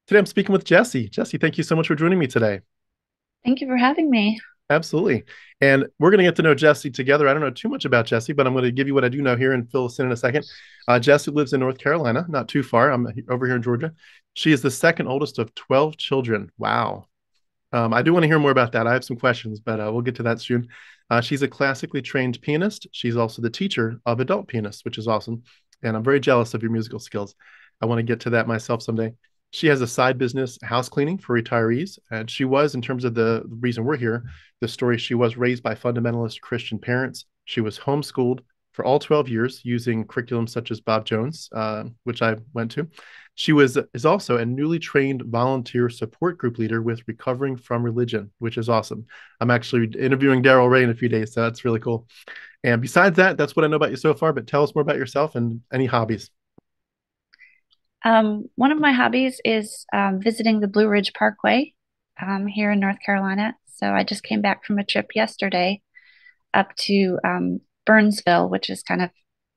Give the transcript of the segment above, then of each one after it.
Today I'm speaking with Jesse. Jesse, thank you so much for joining me today. Thank you for having me. Absolutely. And we're going to get to know Jesse together. I don't know too much about Jesse, but I'm going to give you what I do know here and fill us in a second. Jesse lives in North Carolina, not too far. I'm over here in Georgia. She is the second oldest of 12 children. Wow. I do want to hear more about that. I have some questions, but we'll get to that soon. She's a classically trained pianist. She's also the teacher of adult pianists, which is awesome. And I'm very jealous of your musical skills. I want to get to that myself someday. She has a side business, house cleaning for retirees. And she was, in terms of the reason we're here, the story, she was raised by fundamentalist Christian parents. She was homeschooled for all 12 years using curriculum such as Bob Jones, which I went to. She is also a newly trained volunteer support group leader with Recovering from Religion, which is awesome. I'm actually interviewing Daryl Ray in a few days, so that's really cool. And besides that, that's what I know about you so far. But tell us more about yourself and any hobbies. One of my hobbies is visiting the Blue Ridge Parkway here in North Carolina. So I just came back from a trip yesterday up to Burnsville, which is kind of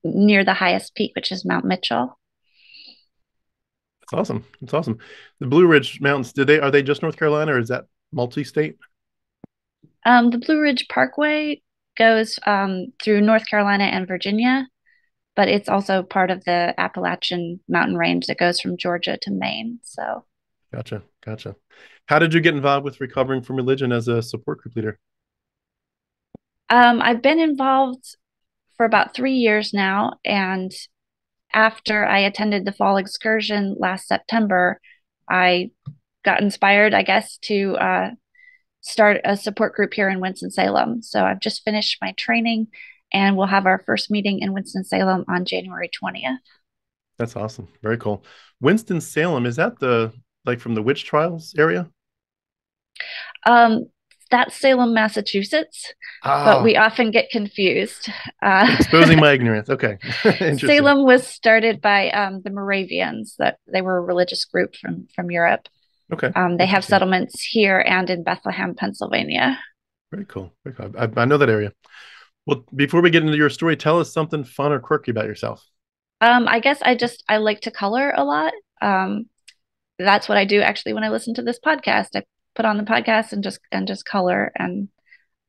near the highest peak, which is Mount Mitchell. That's awesome. That's awesome. The Blue Ridge Mountains, are they just North Carolina or is that multi-state? The Blue Ridge Parkway goes through North Carolina and Virginia, but it's also part of the Appalachian mountain range that goes from Georgia to Maine. So Gotcha. Gotcha. How did you get involved with Recovering from Religion as a support group leader? I've been involved for about 3 years now, and after I attended the fall excursion last September, I got inspired, I guess, to start a support group here in Winston-Salem. So I've just finished my training and we'll have our first meeting in Winston-Salem on January 20th. That's awesome. Very cool. Winston-Salem, is that the like from the witch trials area? Um, that's Salem, Massachusetts, but Ah, we often get confused. Uh, exposing my ignorance. Okay. Interesting. Salem was started by the Moravians, that they were a religious group from Europe. Okay. They have Interesting. settlements here and in Bethlehem, Pennsylvania. Very cool. Very cool. I know that area. Well, before we get into your story, tell us something fun or quirky about yourself. I guess I like to color a lot. Um, that's what I do actually when I listen to this podcast. I put on the podcast and just color, and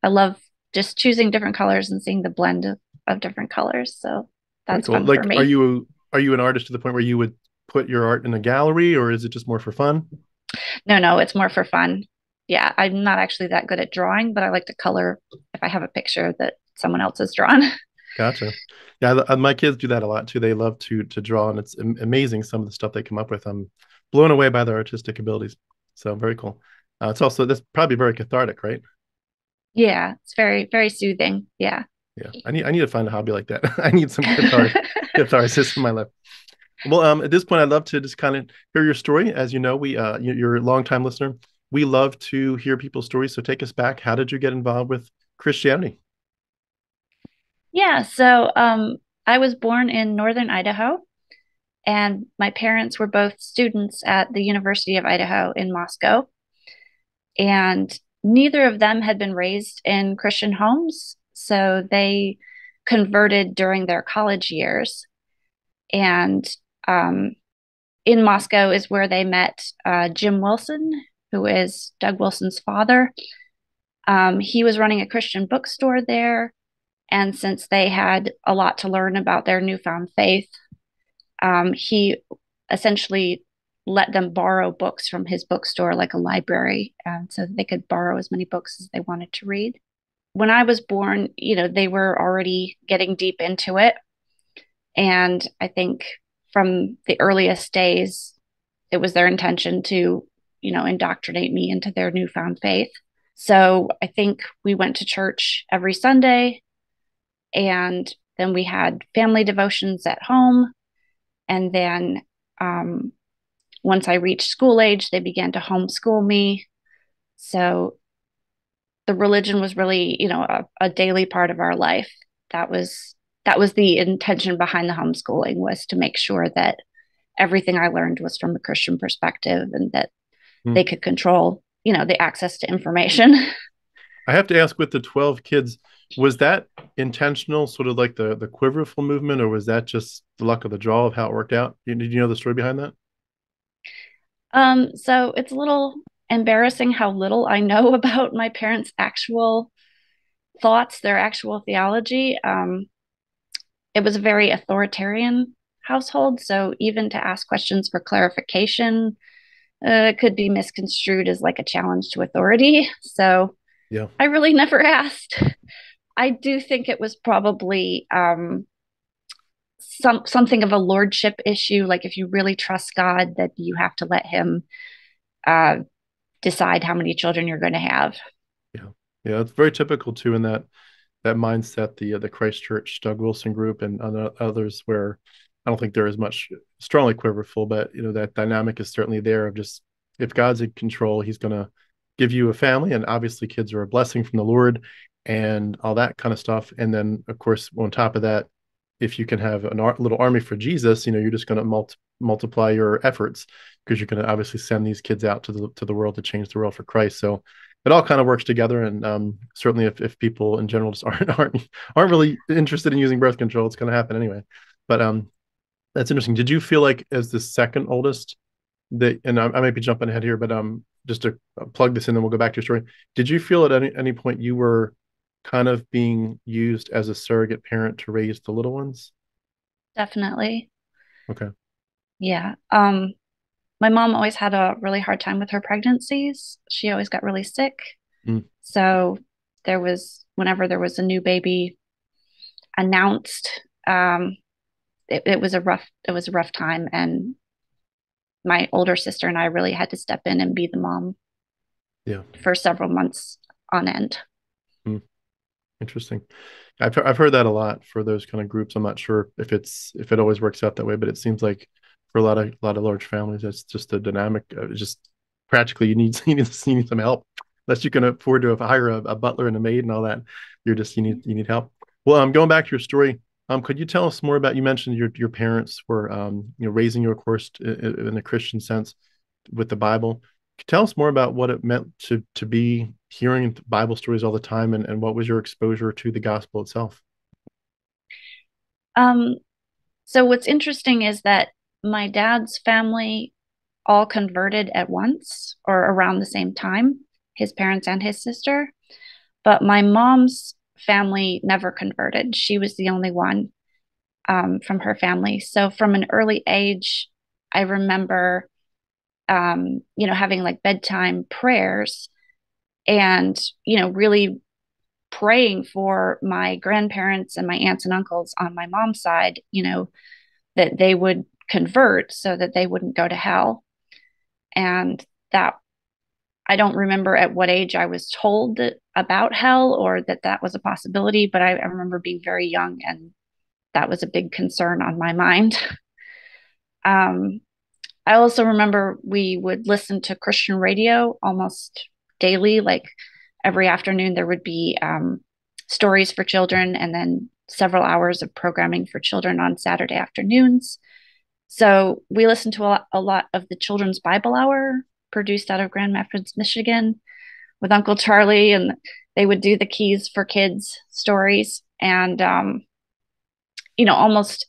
I love just choosing different colors and seeing the blend of different colors. So Very that's cool. fun for Like, me. are you an artist to the point where you would put your art in a gallery, or is it just more for fun? No, it's more for fun. Yeah, I'm not actually that good at drawing, but I like to color if I have a picture that someone else has drawn. Gotcha. Yeah, my kids do that a lot too. They love to draw, and it's amazing some of the stuff they come up with. I'm blown away by their artistic abilities. So very cool. It's also that's probably very cathartic, right? Yeah, it's very, very soothing. Yeah. Yeah, I need to find a hobby like that. I need some catharsis in my life. Well, at this point, I'd love to just kind of hear your story. As you know, you're a longtime listener. We love to hear people's stories. So take us back. How did you get involved with Christianity? Yeah, so I was born in northern Idaho, and my parents were both students at the University of Idaho in Moscow. And neither of them had been raised in Christian homes. So they converted during their college years. And um, in Moscow is where they met Jim Wilson, who is Doug Wilson's father. He was running a Christian bookstore there. And since they had a lot to learn about their newfound faith, he essentially let them borrow books from his bookstore, like a library, and so they could borrow as many books as they wanted to read. When I was born, they were already getting deep into it. And I think from the earliest days, it was their intention to, indoctrinate me into their newfound faith. So I think we went to church every Sunday, and then we had family devotions at home. And then um, once I reached school age, they began to homeschool me. So the religion was really, a daily part of our life. That was that was the intention behind the homeschooling, was to make sure that everything I learned was from a Christian perspective and that Hmm. they could control, the access to information. I have to ask, with the 12 kids, was that intentional, sort of like the quiverful movement, or was that just the luck of the draw of how it worked out? Did you know the story behind that? So it's a little embarrassing how little I know about my parents' actual thoughts, their actual theology. It was a very authoritarian household, so even to ask questions for clarification could be misconstrued as like a challenge to authority. So Yeah. I really never asked. I do think it was probably something of a lordship issue. Like if you really trust God, that you have to let Him uh, decide how many children you're going to have. Yeah. Yeah. It's very typical too in that mindset, the Christ Church, Doug Wilson group, and others where I don't think they're as much strongly quiverful, but that dynamic is certainly there of just if God's in control, He's going to give you a family, and obviously kids are a blessing from the Lord, and all that kind of stuff. And then of course on top of that, if you can have a little army for Jesus, you're just going to multiply your efforts because you're going to obviously send these kids out to the world to change the world for Christ. So it all kind of works together. And certainly, if people in general just aren't really interested in using birth control, it's going to happen anyway. But that's interesting. Did you feel like as the second oldest that, and I might be jumping ahead here, but just to plug this in, then we'll go back to your story. Did you feel at any point you were kind of being used as a surrogate parent to raise the little ones? Definitely. Okay. Yeah. My mom always had a really hard time with her pregnancies. She always got really sick. Mm, So whenever there was a new baby announced, it was a rough time. And my older sister and I really had to step in and be the mom yeah. for several months on end. Mm, interesting. I've heard that a lot for those kind of groups. I'm not sure if it always works out that way, but it seems like for a lot of large families, that's just a dynamic. Just practically, you need some help. Unless you can afford to hire a butler and a maid and all that, you need help. Well, going back to your story, could you tell us more about? You mentioned your parents were raising you, of course, in a Christian sense with the Bible. Tell us more about what it meant to be hearing Bible stories all the time, and what was your exposure to the gospel itself? Um, so what's interesting is that my dad's family all converted at once or around the same time, his parents and his sister. But my mom's family never converted. She was the only one from her family. So from an early age, I remember, having like bedtime prayers and, really praying for my grandparents and my aunts and uncles on my mom's side, that they would convert so that they wouldn't go to hell. And that I don't remember at what age I was told about hell or that was a possibility, but I remember being very young and that was a big concern on my mind. Um, I also remember we would listen to Christian radio almost daily. Like every afternoon, there would be stories for children and then several hours of programming for children on Saturday afternoons. So we listened to a lot of the Children's Bible Hour produced out of Grand Rapids, Michigan with Uncle Charlie, and they would do the Keys for Kids stories. And, almost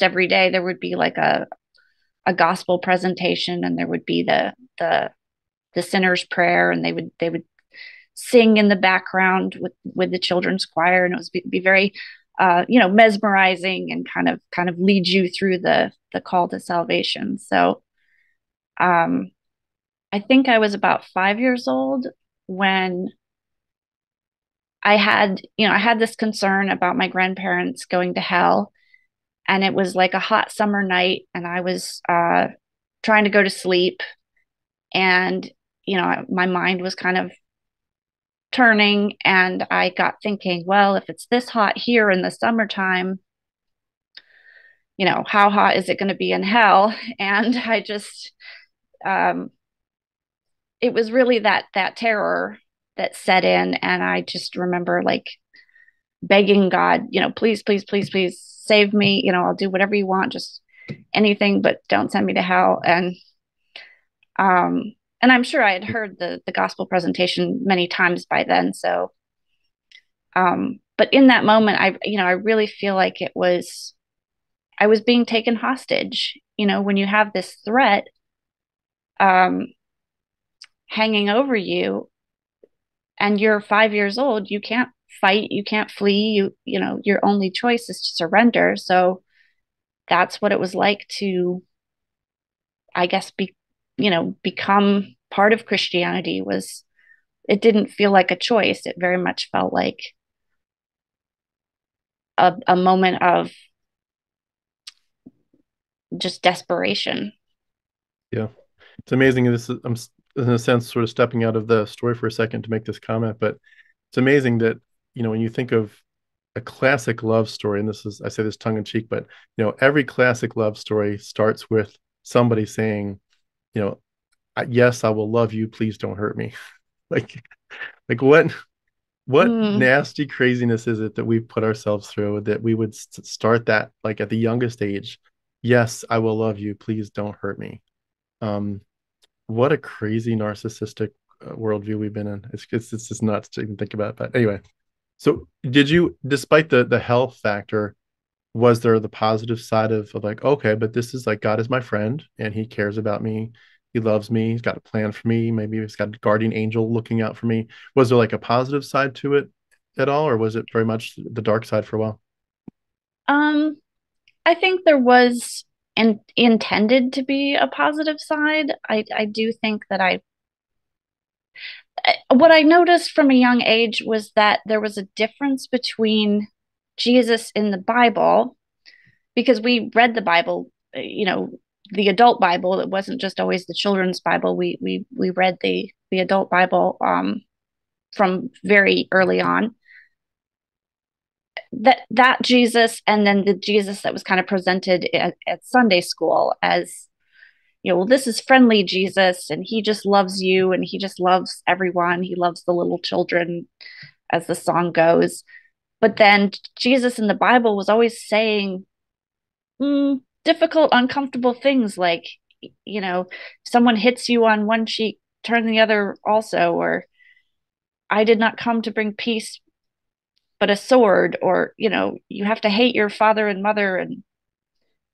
every day there would be like a gospel presentation and there would be the sinner's prayer and they would sing in the background with the children's choir and it was be very mesmerizing and kind of lead you through the call to salvation. So um I think I was about 5 years old when I had this concern about my grandparents going to hell, and it was like a hot summer night, and I was trying to go to sleep, and my mind was kind of turning, and I got thinking, well, if it's this hot here in the summertime, how hot is it going to be in hell? And I just, um, it was really that terror that set in, and I just remember like begging God, please, please, please, please save me. I'll do whatever you want, just anything, but don't send me to hell. Um, and I'm sure I had heard the gospel presentation many times by then. So, but in that moment, I really feel like I was being taken hostage. When you have this threat, um, hanging over you, and you're 5 years old, you can't fight, you can't flee, you know, your only choice is to surrender. So that's what it was like to, I guess, become part of Christianity. Was It didn't feel like a choice. It very much felt like a moment of just desperation. Yeah. It's amazing. I'm in a sense sort of stepping out of the story for a second to make this comment, but it's amazing that, when you think of a classic love story, and I say this tongue in cheek, but, every classic love story starts with somebody saying, you know, yes, I will love you. Please don't hurt me. Like, like what Mm. nasty craziness is it that we put ourselves through that we would start that like at the youngest age? Yes, I will love you. Please don't hurt me. Um, what a crazy narcissistic worldview we've been in. It's just nuts to even think about. But anyway, so did you, despite the health factor, was there the positive side of like, okay, but this is like God is my friend and he cares about me. He loves me. He's got a plan for me. Maybe he's got a guardian angel looking out for me. Was there like a positive side to it at all, or was it very much the dark side for a while? Um, I think there was intended to be a positive side. I do think that what I noticed from a young age was that there was a difference between Jesus in the Bible, because we read the Bible, the adult Bible. It wasn't just always the children's Bible. We read the adult Bible from very early on. That Jesus, and then the Jesus that was kind of presented at Sunday school as, well, this is friendly Jesus, and he just loves you, and he just loves everyone. He loves the little children, as the song goes. But then Jesus in the Bible was always saying difficult, uncomfortable things like, someone hits you on one cheek, turn the other also, or I did not come to bring peace but a sword, or, you have to hate your father and mother and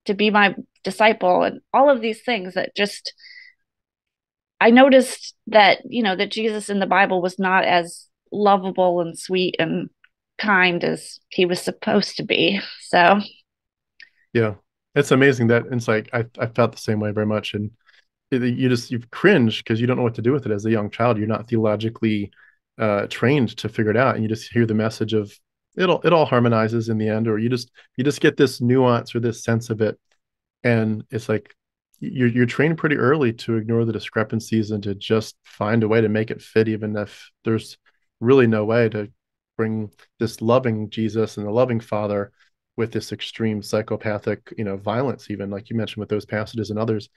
to be my disciple, and all of these things that just, I noticed that, that Jesus in the Bible was not as lovable and sweet and kind as he was supposed to be. So, Yeah, it's amazing that it's like I felt the same way very much, and you cringe because you don't know what to do with it as a young child. You're not theologically trained to figure it out, and you just hear the message of it all harmonizes in the end, or you just get this nuance or this sense of it, and it's like you're trained pretty early to ignore the discrepancies and to just find a way to make it fit, even if there's really no way to bring this loving Jesus and the loving Father with this extreme psychopathic, violence, even like you mentioned with those passages and others.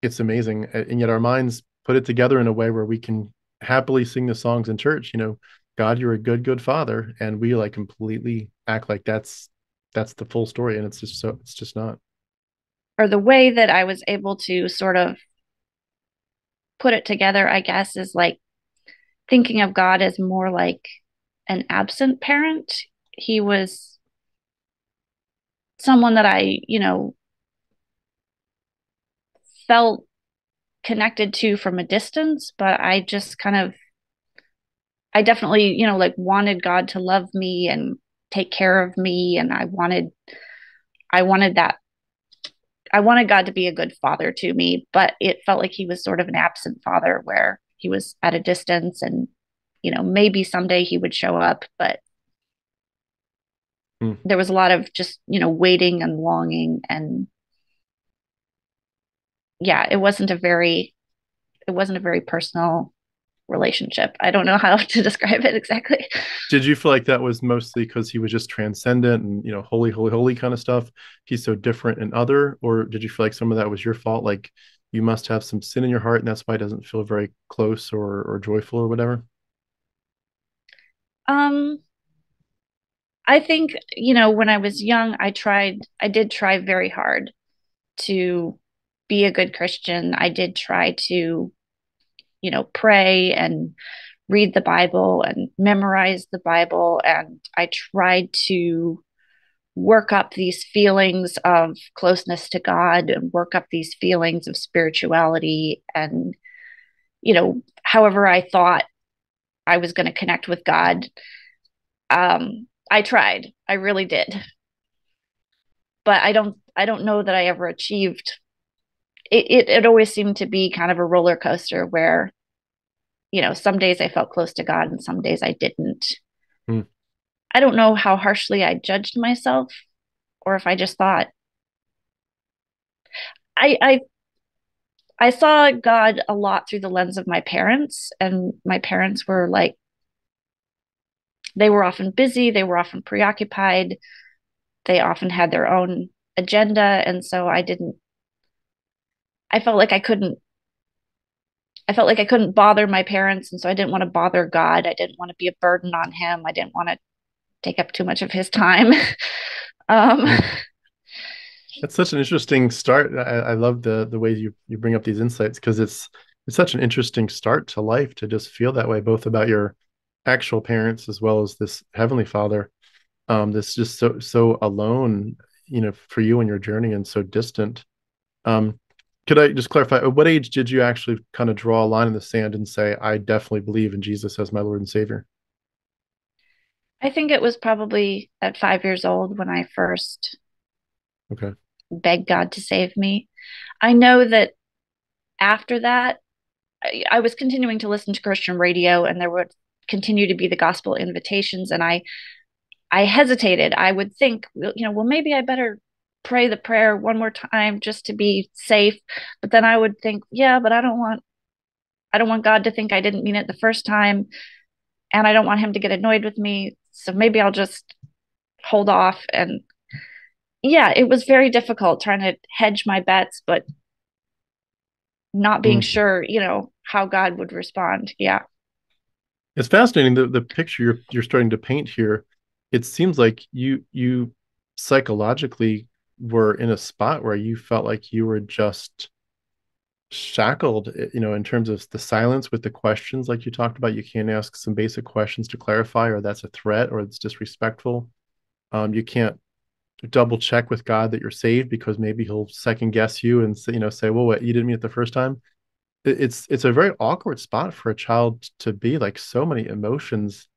It's amazing, and yet our minds put it together in a way where we can happily sing the songs in church. God, you're a good Father, and we like completely act like that's the full story, and it's just not. or the way that I was able to sort of put it together, I guess, is like thinking of God as more like an absent parent. He was someone that I, felt connected to from a distance, but I definitely, like wanted God to love me and take care of me. And I wanted that. I wanted God to be a good father to me, but it felt like he was sort of an absent father where he was at a distance, and, maybe someday he would show up, but Hmm. there was a lot of just, waiting and longing. And yeah, it wasn't a very personal relationship. I don't know how to describe it exactly. Did you feel like that was mostly because he was just transcendent and holy, holy, holy kind of stuff? He's so different and other, or did you feel like some of that was your fault? Like you must have some sin in your heart, and that's why it doesn't feel very close or joyful or whatever. Um, I think, when I was young, I did try very hard to be a good Christian. I did try to, pray and read the Bible and memorize the Bible. And I tried to work up these feelings of closeness to God and work up these feelings of spirituality. And, however I thought I was going to connect with God, I tried. I really did. But I don't know that I ever achieved it. It always seemed to be kind of a roller coaster where, some days I felt close to God and some days I didn't. Hmm. I don't know how harshly I judged myself or if I just thought I I saw God a lot through the lens of my parents, and my parents were like, they were often busy, they were often preoccupied, they often had their own agenda. And so I felt like I couldn't bother my parents. And so I didn't want to bother God. I didn't want to be a burden on him. I didn't want to take up too much of his time. um, Hmm. That's such an interesting start. I love the way you bring up these insights because it's such an interesting start to life to just feel that way, both about your actual parents as well as this heavenly Father. That's just so alone, for you and your journey and so distant. Um, could I just clarify, at what age did you actually kind of draw a line in the sand and say, I definitely believe in Jesus as my Lord and Savior? I think it was probably at 5 years old when I first Okay. begged God to save me. I know that after that, I was continuing to listen to Christian radio, and there would continue to be the gospel invitations. And I hesitated. I would think, well, maybe I better pray the prayer one more time just to be safe. But then I would think, yeah, but I don't want God to think I didn't mean it the first time, and I don't want him to get annoyed with me. So maybe I'll just hold off. And yeah, it was very difficult trying to hedge my bets, but not being Mm. sure, how God would respond. Yeah. It's fascinating the picture you're starting to paint here. It seems like you psychologically were in a spot where you felt like you were just shackled, in terms of the silence with the questions, like you talked about. You can't ask some basic questions to clarify, or that's a threat, or it's disrespectful. You can't double check with God that you're saved because maybe he'll second guess you and say, well, what, you didn't mean it the first time. It's a very awkward spot for a child to be, like so many emotions.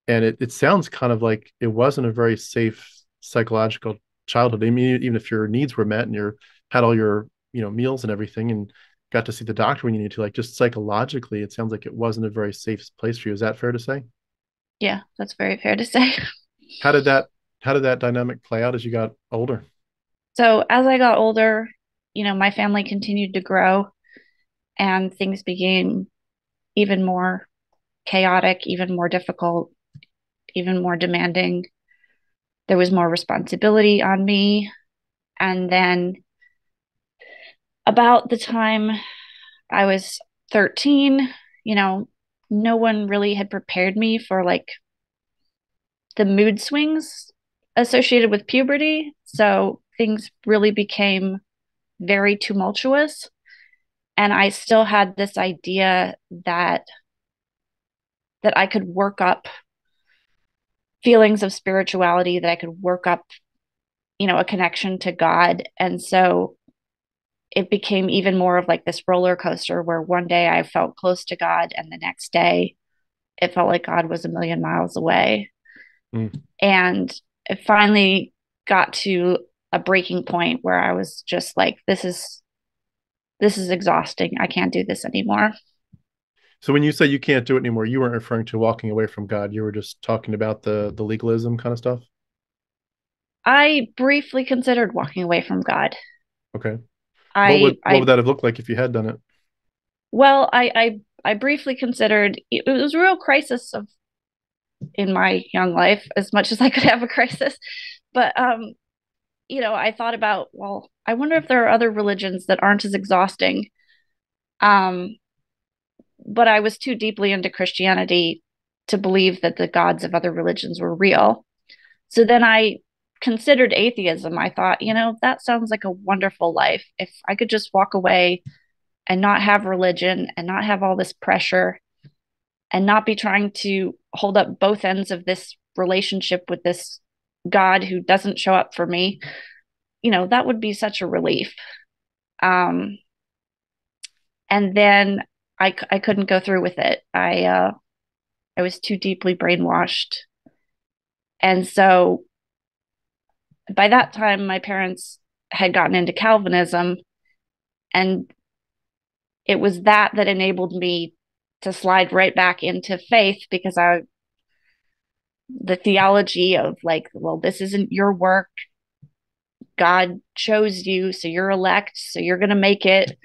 And it sounds kind of like it wasn't a very safe psychological childhood. I mean, even if your needs were met and you had all your, meals and everything and got to see the doctor when you need to, like, just psychologically, it sounds like it wasn't a very safe place for you. Is that fair to say? Yeah, that's very fair to say. How did that how did that dynamic play out as you got older? So as I got older, my family continued to grow and things became even more chaotic, even more difficult, even more demanding. There was more responsibility on me. And then about the time I was 13, you know, no one really had prepared me for like the mood swings associated with puberty. So things really became very tumultuous. And I still had this idea that I could work up feelings of spirituality, that I could work up, a connection to God. And so it became even more of like this roller coaster where one day I felt close to God and the next day it felt like God was a million miles away. Mm. And it finally got to a breaking point where I was just like, this is exhausting. I can't do this anymore. So when you say you can't do it anymore, you weren't referring to walking away from God. You were just talking about the legalism kind of stuff. I briefly considered walking away from God. Okay. What would I that have looked like if you had done it? well, I briefly considered, it was a real crisis of in my young life, as much as I could have a crisis. But I thought about, well, I wonder if there are other religions that aren't as exhausting. Um, but I was too deeply into Christianity to believe that the gods of other religions were real. So then I considered atheism. I thought, that sounds like a wonderful life. If I could just walk away and not have religion and not have all this pressure and not be trying to hold up both ends of this relationship with this God who doesn't show up for me, that would be such a relief. Um, and then I couldn't go through with it. I was too deeply brainwashed. And so by that time, my parents had gotten into Calvinism, and it was that enabled me to slide right back into faith because the theology of like, well, this isn't your work. God chose you, so you're elect, so you're going to make it.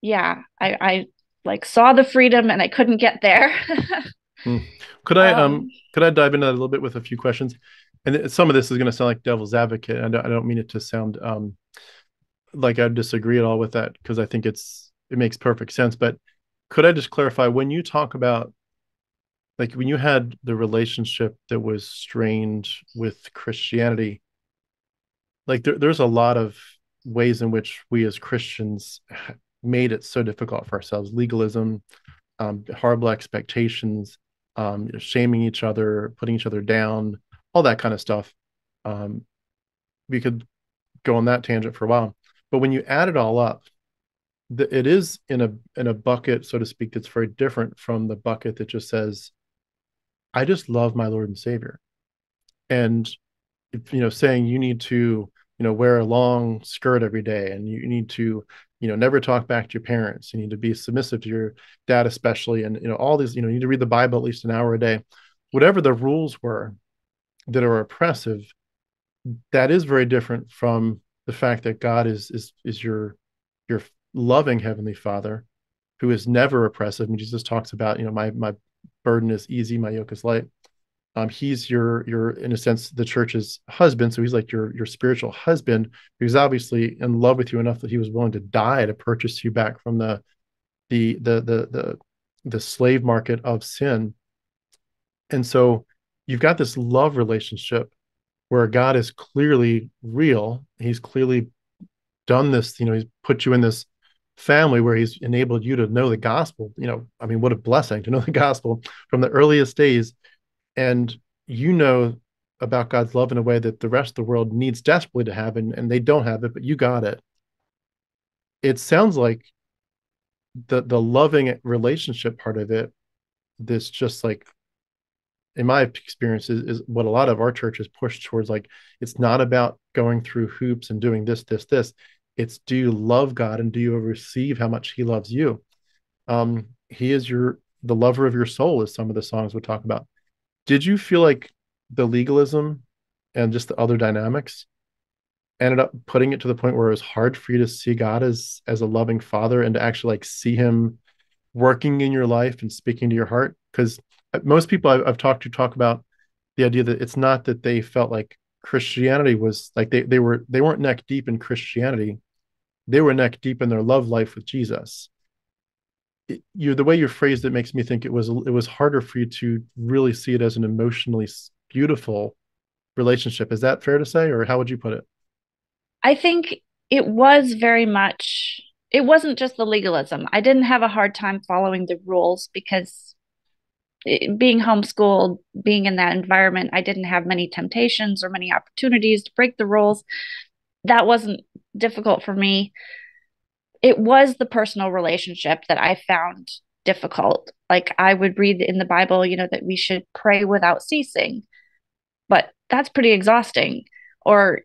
Yeah, I like saw the freedom and I couldn't get there. Hmm. Could I um, could I dive into that a little bit with a few questions? And some of this is going to sound like devil's advocate. I don't mean it to sound like I disagree at all with that because I think it makes perfect sense. But could I just clarify when you talk about like when you had the relationship that was strained with Christianity, like there's a lot of ways in which we as Christians made it so difficult for ourselves. Legalism, horrible expectations, shaming each other, putting each other down, all that kind of stuff. Um, we could go on that tangent for a while, but when you add it all up, it is in a bucket, so to speak, that's very different from the bucket that just says, "I just love my Lord and Savior," and saying you need to wear a long skirt every day, and you need to never talk back to your parents. You need to be submissive to your dad, especially, and all these. You need to read the Bible at least an hour a day. Whatever the rules were that are oppressive, that is very different from the fact that God is your loving heavenly Father who is never oppressive. And Jesus talks about, my burden is easy, my yoke is light. He's your in a sense the church's husband, so he's like your spiritual husband who's obviously in love with you enough that he was willing to die to purchase you back from the slave market of sin. And so you've got this love relationship where God is clearly real. He's clearly done this, he's put you in this family where he's enabled you to know the gospel. I mean, what a blessing to know the gospel from the earliest days. And you know about God's love in a way that the rest of the world needs desperately to have, and they don't have it, but you got it. It sounds like the loving relationship part of it, this just like in my experience is what a lot of our churches push towards. Like it's not about going through hoops and doing this. It's do you love God and do you receive how much he loves you? He is the lover of your soul, as some of the songs would talk about. Did you feel like the legalism and just the other dynamics ended up putting it to the point where it was hard for you to see God as a loving father and to actually like see him working in your life and speaking to your heart? Because most people I've talked to talk about the idea that it's not that they felt like Christianity was like they weren't neck deep in Christianity. They were neck deep in their love life with Jesus. The way you phrased it makes me think it was harder for you to really see it as an emotionally beautiful relationship. Is that fair to say, or how would you put it? I think it was very much, it wasn't just the legalism. I didn't have a hard time following the rules because being homeschooled, being in that environment, I didn't have many temptations or many opportunities to break the rules. That wasn't difficult for me. It was the personal relationship that I found difficult. Like I would read in the Bible, that we should pray without ceasing, but that's pretty exhausting. Or,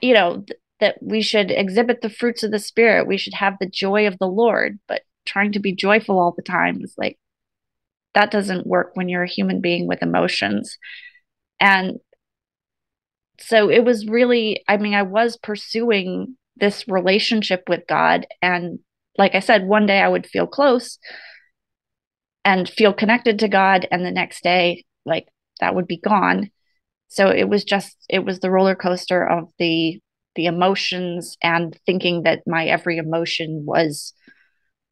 that we should exhibit the fruits of the Spirit. We should have the joy of the Lord, but trying to be joyful all the time is like, that doesn't work when you're a human being with emotions. And so it was really, I mean, I was pursuing this relationship with God. And like I said, one day I would feel close and feel connected to God. And the next day, like that would be gone. So it was the roller coaster of the emotions and thinking that my every emotion was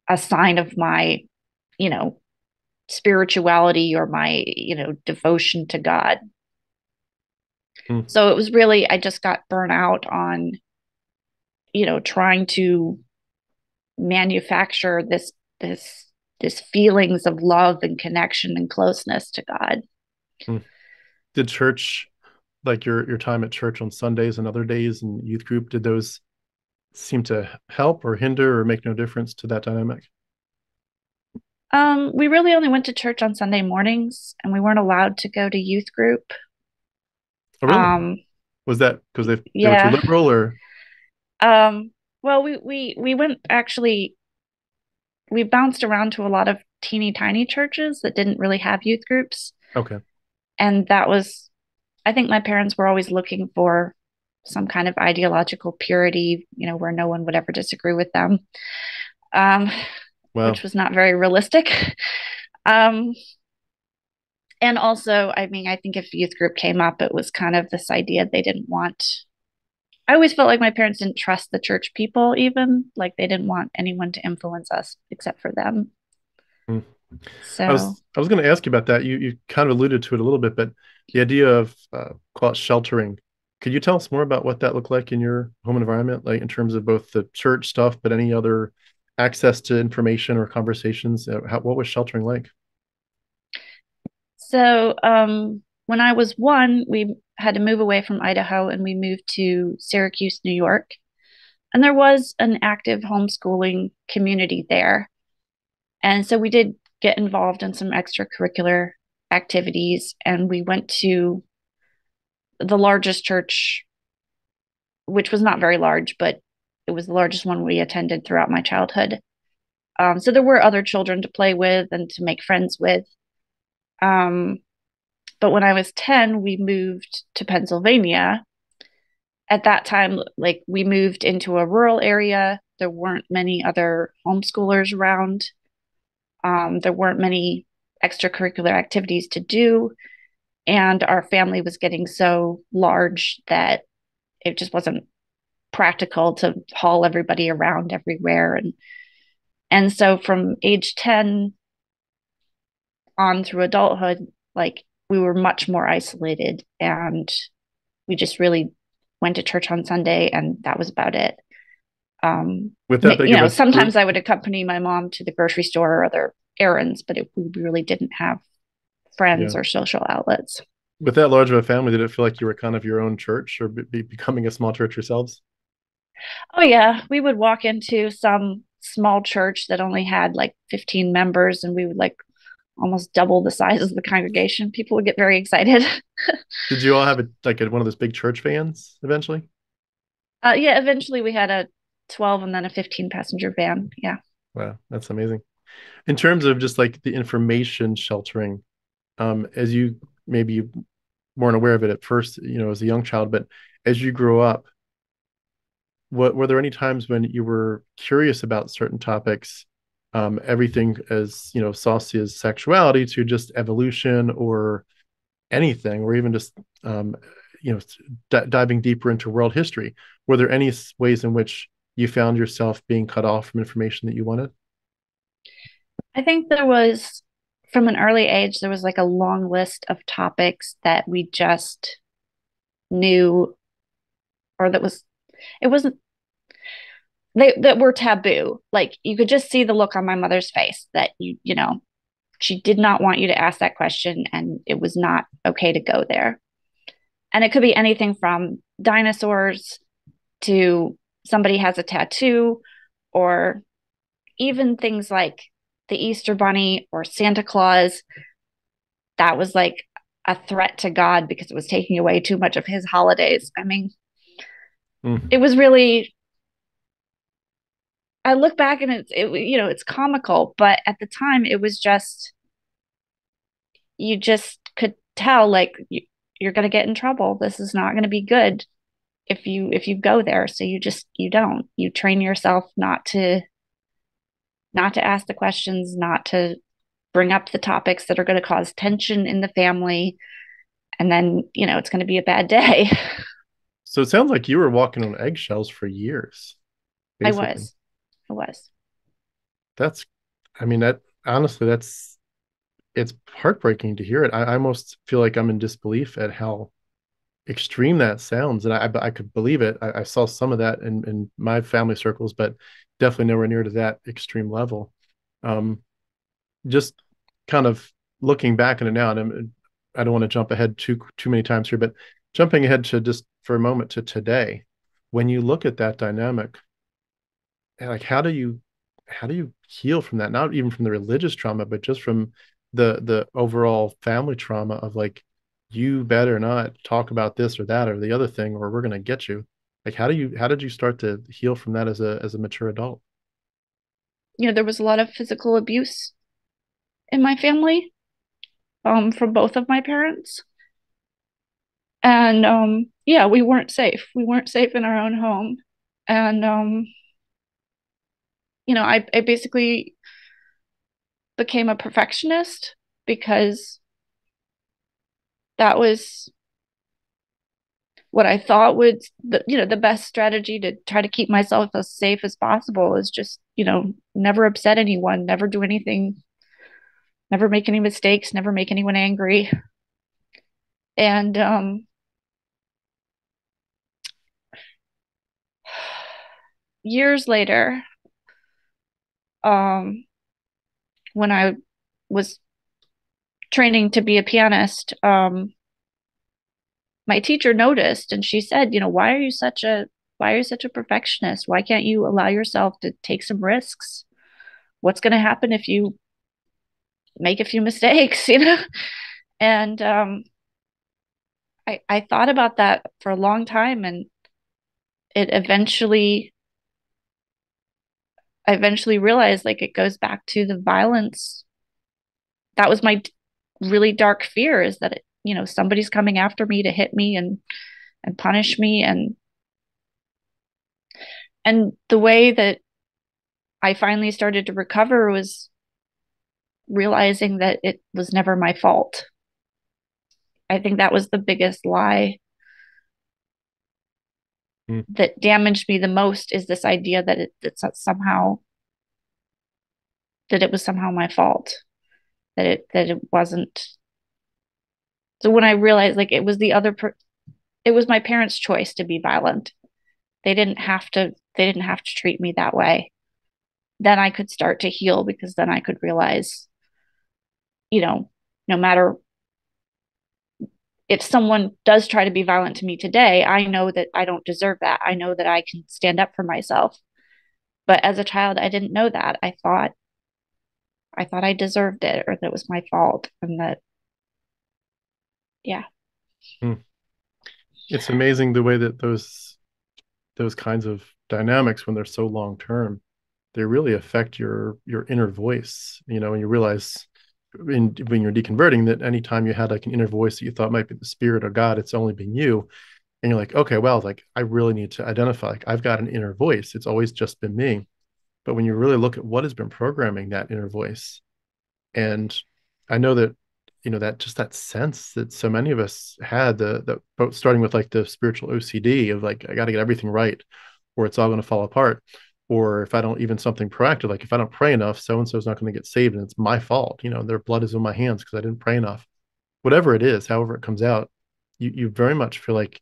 a sign of my, you know, spirituality or my, devotion to God. Hmm. So it was really, I just got burnt out on, trying to manufacture this this feelings of love and connection and closeness to God. Hmm. Did church like your time at church on Sundays and other days and youth group, did those seem to help or hinder or make no difference to that dynamic? We really only went to church on Sunday mornings, and we weren't allowed to go to youth group. Oh, really? Um, Was that because they were too yeah. liberal or Um, well, we went actually. We bounced around to a lot of teeny tiny churches that didn't really have youth groups, okay? and that was. I think my parents were always looking for some kind of ideological purity, where no one would ever disagree with them, um, Wow. which was not very realistic. Um, and also, I mean, I think if youth group came up, it was kind of this idea they didn't want. I always felt like my parents didn't trust the church people, even like they didn't want anyone to influence us except for them. Hmm. I So, was going to ask you about that. You kind of alluded to it a little bit, but the idea of call it sheltering. Could you tell us more about what that looked like in your home environment, like in terms of both the church stuff, but any other access to information or conversations? What was sheltering like? when I was one, we had to move away from Idaho and we moved to Syracuse, New York. And there was an active homeschooling community there. And so we did get involved in some extracurricular activities. And we went to the largest church, which was not very large, but it was the largest one we attended throughout my childhood. So there were other children to play with and to make friends with. Um, but when I was 10, we moved to Pennsylvania. At that time, like we moved into a rural area. There weren't many other homeschoolers around. There weren't many extracurricular activities to do. And our family was getting so large that it just wasn't practical to haul everybody around everywhere. And so from age 10 on through adulthood, like we were much more isolated and we just really went to church on Sunday and that was about it. With that big of a Sometimes group, I would accompany my mom to the grocery store or other errands, but we really didn't have yeah. friends or social outlets. With that large of a family, did it feel like you were kind of your own church or becoming a small church yourselves? Oh yeah, we would walk into some small church that only had like 15 members and we would like almost double the size of the congregation. People would get very excited. Did you all have one of those big church vans eventually? Yeah, eventually we had a 12 and then a 15 passenger van. Yeah. Wow, that's amazing. In terms of just like the information sheltering, as you maybe weren't aware of it at first, as a young child, but as you grow up, what were there any times when you were curious about certain topics, everything as saucy as sexuality to just evolution or anything, or even just you know diving deeper into world history? Were there any ways in which you found yourself being cut off from information that you wanted? I think there was, from an early age, there was like a long list of topics that we just knew, or it wasn't, that were taboo. Like you could just see the look on my mother's face that she did not want you to ask that question and it was not okay to go there. And it could be anything from dinosaurs to somebody has a tattoo, or even things like the Easter Bunny or Santa Claus. That was like a threat to God because it was taking away too much of his holidays. I mean, it Mm. was really, I look back and it's comical, but at the time it was just, you just could tell like you're going to get in trouble. This is not going to be good if you go there. So you don't. You train yourself not to ask the questions, not to bring up the topics that are going to cause tension in the family, and then it's going to be a bad day. So it sounds like you were walking on eggshells for years, I basically. was. I was. That's, I mean, that honestly, it's heartbreaking to hear it. I almost feel like I'm in disbelief at how extreme that sounds, and I could believe it. I saw some of that in my family circles, but definitely nowhere near to that extreme level. Um, just kind of looking back on it now, and I don't want to jump ahead too many times here, but jumping ahead to just for a moment to today, when you look at that dynamic, like how do you heal from that? Not even from the religious trauma, but just from the overall family trauma of like, you better not talk about this or that or the other thing, or we're gonna get you. Like, how did you start to heal from that as a mature adult? There was a lot of physical abuse in my family, from both of my parents. And yeah, we weren't safe. We weren't safe in our own home. And I basically became a perfectionist because that was what I thought would the best strategy to try to keep myself as safe as possible is just, never upset anyone, never do anything, never make any mistakes, never make anyone angry. And years later, um when I was training to be a pianist, my teacher noticed and she said, why are you such a perfectionist? Why can't you allow yourself to take some risks? What's going to happen if you make a few mistakes, And I thought about that for a long time, and it eventually I eventually realized, like, it goes back to the violence. That was my really dark fear, is that somebody's coming after me to hit me and punish me, and the way that I finally started to recover was realizing that it was never my fault. I think that was the biggest lie Mm, that damaged me the most, is this idea that it was somehow my fault, that it wasn't. So when I realized, like, it was my parents' choice to be violent. They didn't have to treat me that way. Then I could start to heal, because then I could realize, no matter if someone does try to be violent to me today, I know that I don't deserve that. I know that I can stand up for myself. But as a child, I didn't know that. I thought I deserved it, or that it was my fault, and that, yeah. mm. It's amazing the way that those kinds of dynamics, when they're so long term, they really affect your inner voice. And you realize when you're deconverting that anytime you had like an inner voice that you thought might be the spirit or God, it's only been you. And you're like, okay, well, like I really need to identify, like I've got an inner voice. It's always just been me. But when you really look at what has been programming that inner voice, and I know that, that just that sense that so many of us had, the starting with like the spiritual OCD of like, I got to get everything right, or it's all going to fall apart. Or if I don't, even something proactive, like if I don't pray enough, so and so is not going to get saved, and it's my fault. Their blood is in my hands because I didn't pray enough. Whatever it is, however it comes out, you very much feel like,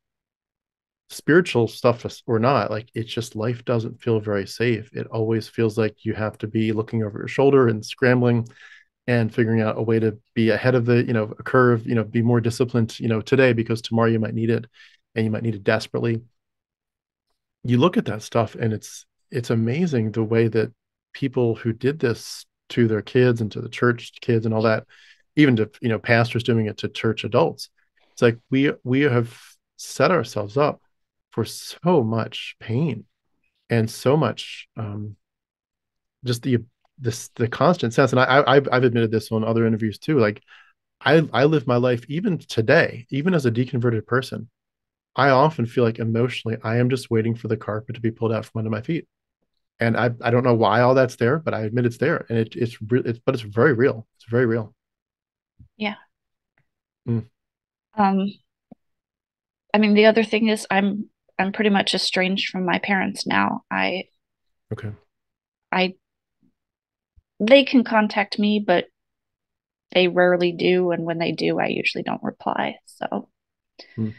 spiritual stuff or not, like it's just life doesn't feel very safe. It always feels like you have to be looking over your shoulder and scrambling and figuring out a way to be ahead of the, a curve, be more disciplined, today, because tomorrow you might need it, and you might need it desperately. You look at that stuff, and it's amazing the way that people who did this to their kids and to the church kids and all that, even to, pastors doing it to church adults. It's like we have set ourselves up for so much pain and so much, just the constant sense. And I've admitted this on other interviews too. Like I live my life even today, even as a deconverted person. I often feel like emotionally I am just waiting for the carpet to be pulled out from under my feet. And I don't know why all that's there, but I admit it's there, and but it's very real. It's very real. Yeah. Mm, um I mean, the other thing is, I'm pretty much estranged from my parents now. okay. I They can contact me, but they rarely do, and when they do, I usually don't reply. So Mm.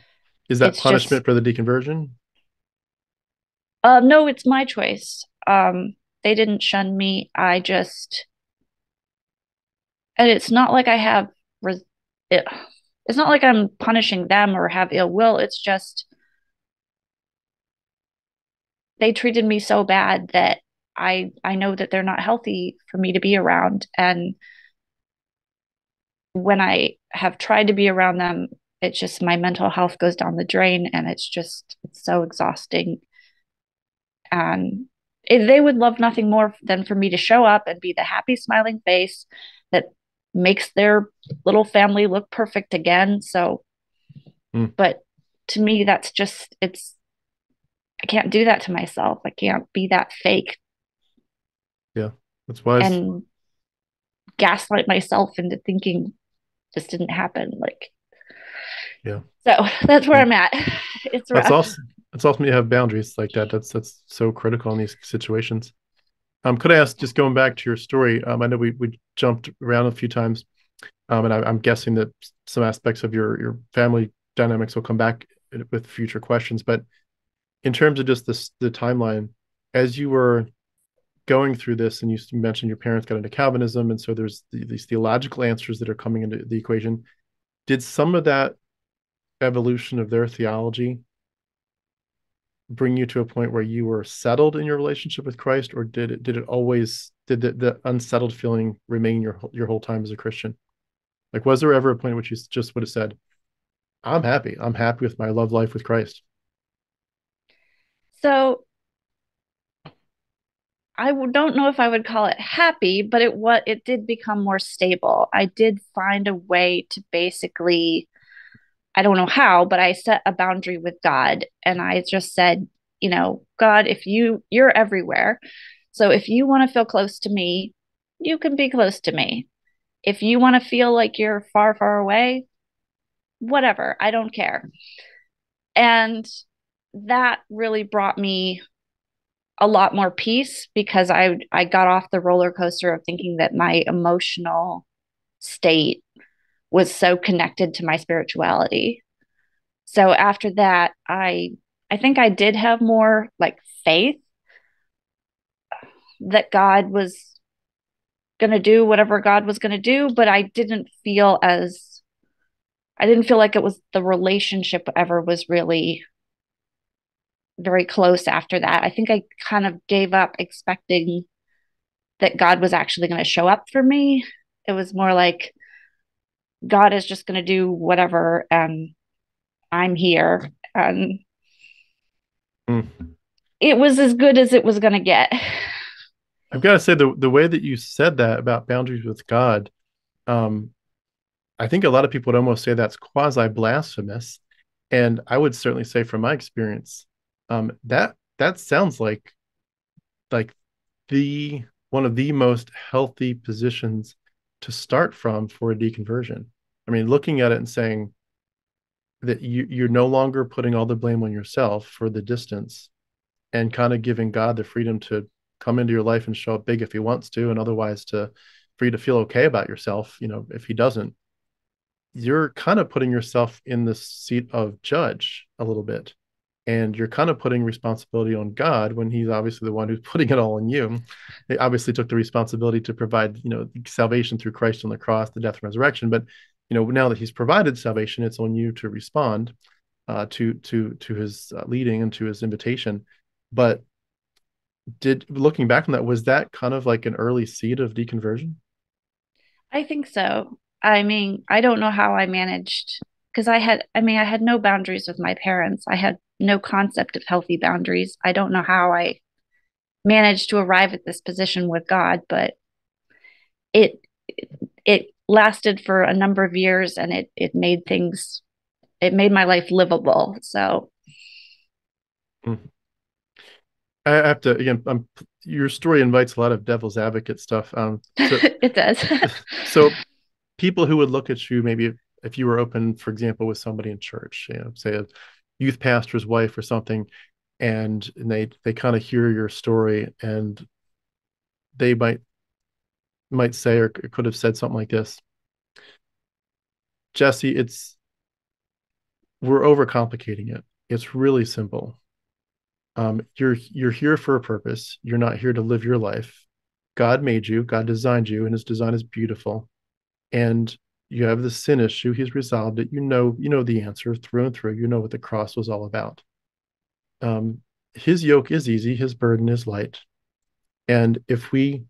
Is that it's just, punishment for the deconversion? no, it's my choice. They didn't shun me. And it's not like I have res- it, it's not like I'm punishing them or have ill will. It's just they treated me so bad that I know that they're not healthy for me to be around. And when I have tried to be around them, it's just my mental health goes down the drain, and it's so exhausting. And they would love nothing more than for me to show up and be the happy smiling face that makes their little family look perfect again. So, Mm, but to me, that's just, I can't do that to myself. I can't be that fake yeah, that's wise. and gaslight myself into thinking this didn't happen. Like, Yeah. so that's where Mm. I'm at. It's That's rough. awesome. It's awesome you have boundaries like that. That's so critical in these situations. Could I ask, just going back to your story? I know we jumped around a few times, and I'm guessing that some aspects of your family dynamics will come back with future questions. But in terms of just the timeline, as you were going through this, and you mentioned your parents got into Calvinism, and so there's these theological answers that are coming into the equation. Did some of that evolution of their theology bring you to a point where you were settled in your relationship with Christ, or did it always did the unsettled feeling remain your whole time as a Christian? Like, was there ever a point at which you just would have said, "I'm happy. I'm happy with my love life with Christ"? So don't know if I would call it happy, but it did become more stable. I did find a way to basically, I don't know how, but I set a boundary with God, and I just said, God, if you're everywhere. So if you want to feel close to me, you can be close to me. If you want to feel like you're far, far away, whatever, I don't care. And that really brought me a lot more peace because I got off the roller coaster of thinking that my emotional state was so connected to my spirituality. So after that, I think I did have more like faith that God was going to do whatever God was going to do, but I didn't feel like it was the relationship ever was really very close after that. I think I kind of gave up expecting that God was actually going to show up for me. It was more like God is just going to do whatever, and I'm here. And Mm. it was as good as it was going to get. I've got to say, the way that you said that about boundaries with God, um, I think a lot of people would almost say that's quasi blasphemous, and I would certainly say from my experience, that sounds like the one of the most healthy positions to start from for a deconversion. I mean, looking at it and saying that you're no longer putting all the blame on yourself for the distance, and kind of giving God the freedom to come into your life and show up big if he wants to, and otherwise to for you to feel okay about yourself, if he doesn't. You're kind of putting yourself in the seat of judge a little bit. And you're kind of putting responsibility on God when he's obviously the one who's putting it all on you. They obviously took the responsibility to provide, salvation through Christ on the cross, the death and resurrection. But now that he's provided salvation, it's on you to respond to his leading and to his invitation. But did looking back on that, was that kind of like an early seed of deconversion? I think so. I mean, I don't know how I managed because I had no boundaries with my parents. I had no concept of healthy boundaries. I don't know how I managed to arrive at this position with God, but it it lasted for a number of years, and it made my life livable. So Hmm. I have to again. Your story invites a lot of devil's advocate stuff. So it does. so people who would look at you, maybe if you were open, for example, with somebody in church, say a youth pastor's wife or something, and they kind of hear your story, and they might say, or could have said something like this: Jesse, we're overcomplicating it. It's really simple. You're here for a purpose. You're not here to live your life. God made you. God designed you, and His design is beautiful. And You have the sin issue. He's resolved it. You know the answer through and through. You know what the cross was all about. Um, his yoke is easy. His burden is light. And if we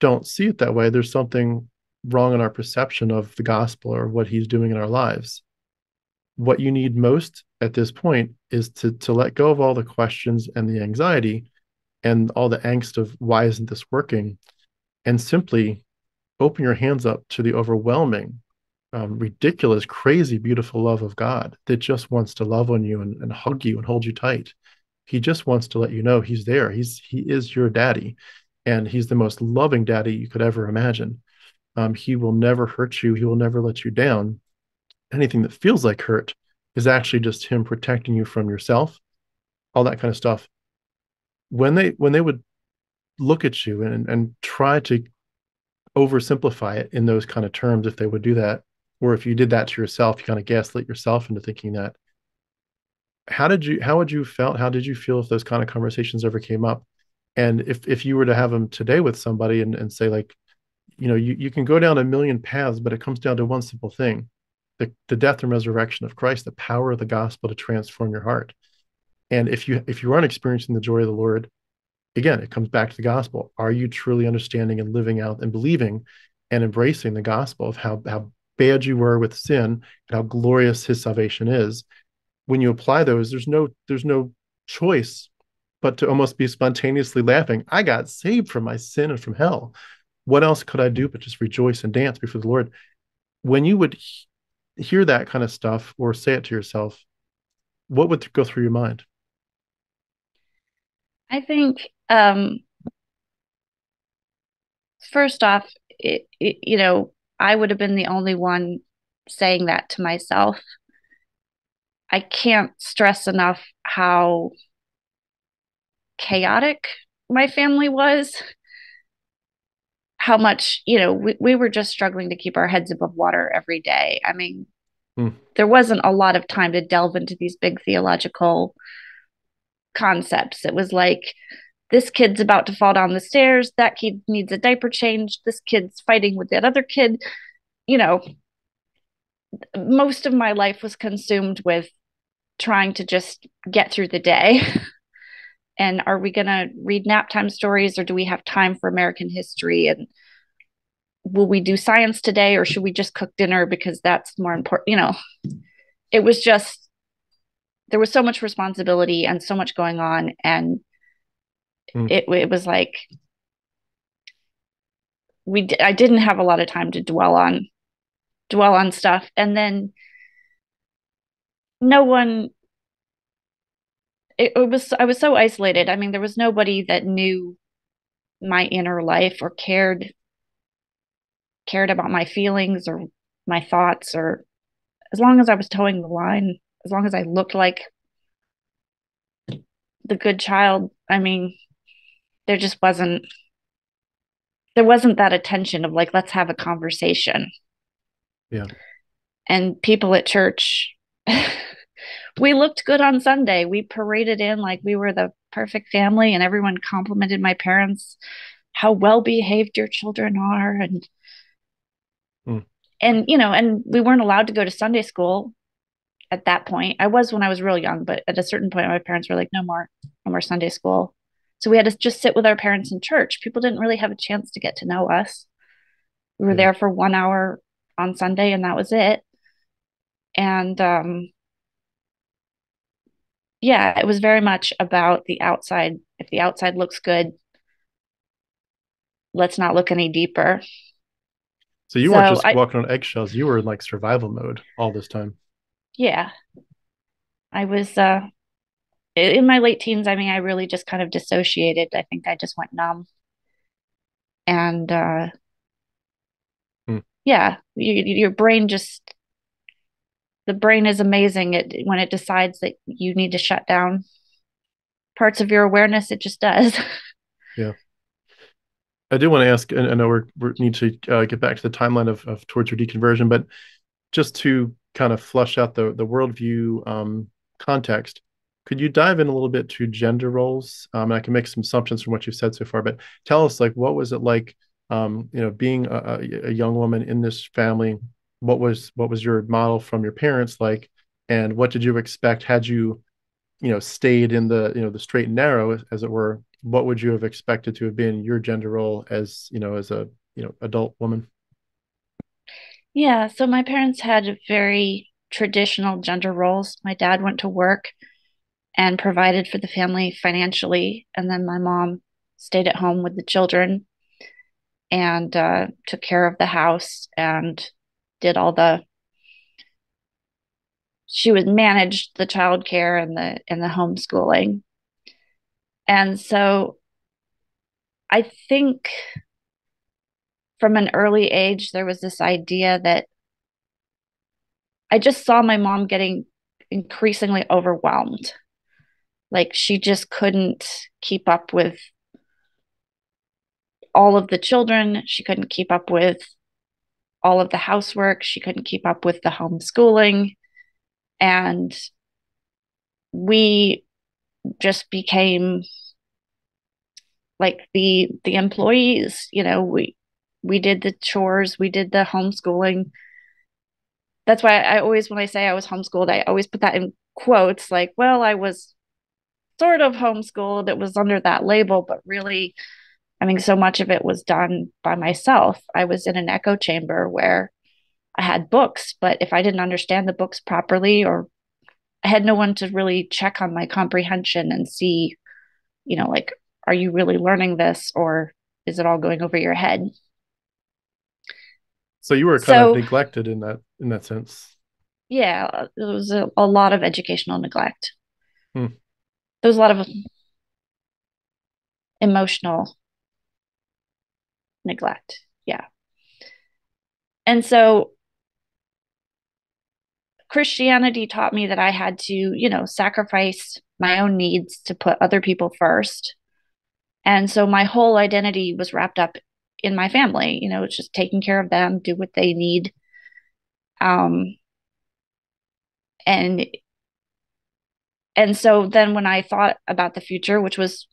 don't see it that way, there's something wrong in our perception of the gospel or what he's doing in our lives. What you need most at this point is to let go of all the questions and the anxiety and all the angst of why isn't this working, and simply open your hands up to the overwhelming, ridiculous, crazy, beautiful love of God that just wants to love on you and hug you and hold you tight. He just wants to let you know he's there. He is your daddy, and he's the most loving daddy you could ever imagine. He will never hurt you. He will never let you down. Anything that feels like hurt is actually just him protecting you from yourself, all that kind of stuff. When they would look at you and try to oversimplify it in those kind of terms, if they would do that, or if you did that to yourself, you kind of gaslit yourself into thinking that. How would you felt? How did you feel if those kind of conversations ever came up? And if you were to have them today with somebody and say like, you can go down a million paths, but it comes down to one simple thing: the death and resurrection of Christ, the power of the gospel to transform your heart. And if you aren't experiencing the joy of the Lord, again, it comes back to the gospel. Are you truly understanding and living out and believing and embracing the gospel of how bad you were with sin and how glorious his salvation is? When you apply those, there's no choice but to almost be spontaneously laughing. I got saved from my sin and from hell. What else could I do but just rejoice and dance before the Lord? When you would hear that kind of stuff or say it to yourself, what would go through your mind? I think first off, I would have been the only one saying that to myself. I can't stress enough how chaotic my family was, how much, we were just struggling to keep our heads above water every day. I mean, Hmm. there wasn't a lot of time to delve into these big theological concepts. It was like, this kid's about to fall down the stairs, that kid needs a diaper change, this kid's fighting with that other kid. You know, most of my life was consumed with trying to just get through the day. And are we going to read nap time stories, or do we have time for American history? And will we do science today, or should we just cook dinner because that's more important? It was just, there was so much responsibility and so much going on. And Hmm. it was like, I didn't have a lot of time to dwell on stuff. And then no one, it was, I was so isolated. I mean, there was nobody that knew my inner life or cared about my feelings or my thoughts, or as long as I was towing the line, as long as I looked like the good child. I mean, there just wasn't that attention of like, let's have a conversation. Yeah. And people at church, we looked good on Sunday. We paraded in like we were the perfect family, and everyone complimented my parents how well behaved your children are. Hmm. And we weren't allowed to go to Sunday school at that point. I was when I was real young, but at a certain point my parents were like, no more Sunday school. So we had to just sit with our parents in church. People didn't really have a chance to get to know us. We were Yeah. there for 1 hour on Sunday, and that was it. And yeah, it was very much about the outside. If the outside looks good, let's not look any deeper. So you weren't So just walking on eggshells. You were in like survival mode all this time. yeah, I was in my late teens. I mean, I really just kind of dissociated. I think I just went numb. And Hmm. yeah, your brain just, the brain is amazing. When it decides that you need to shut down parts of your awareness, it just does. Yeah. I do want to ask, and I know we need to get back to the timeline of towards your deconversion, but just to kind of flush out the worldview context, could you dive in a little bit to gender roles? And I can make some assumptions from what you've said so far, but tell us like what was it like, being a young woman in this family? what was your model from your parents like, and what did you expect had you, stayed in the straight and narrow, as it were? What would you have expected to have been your gender role as, as a, adult woman? Yeah, so my parents had very traditional gender roles. My dad went to work and provided for the family financially, and then my mom stayed at home with the children and took care of the house and did all the she would manage the childcare and the homeschooling. And so I think from an early age there was this idea that I just saw my mom getting increasingly overwhelmed. Like she just couldn't keep up with all of the children. She couldn't keep up with all of the housework. She couldn't keep up with the homeschooling. And we just became like the employees. We did the chores, we did the homeschooling. That's why I always, when I say I was homeschooled, I always put that in quotes, like, well, I was sort of homeschooled. It was under that label, but really, I mean, so much of it was done by myself. I was in an echo chamber where I had books, but if I didn't understand the books properly, or I had no one to really check on my comprehension and see, like, are you really learning this, or is it all going over your head? So you were kind of So, neglected in that sense. yeah, it was a lot of educational neglect. Hmm. There was a lot of emotional neglect. Yeah. And so Christianity taught me that I had to, sacrifice my own needs to put other people first. And so my whole identity was wrapped up in my family. It's just taking care of them, do what they need. Um, and and so then when I thought about the future, which was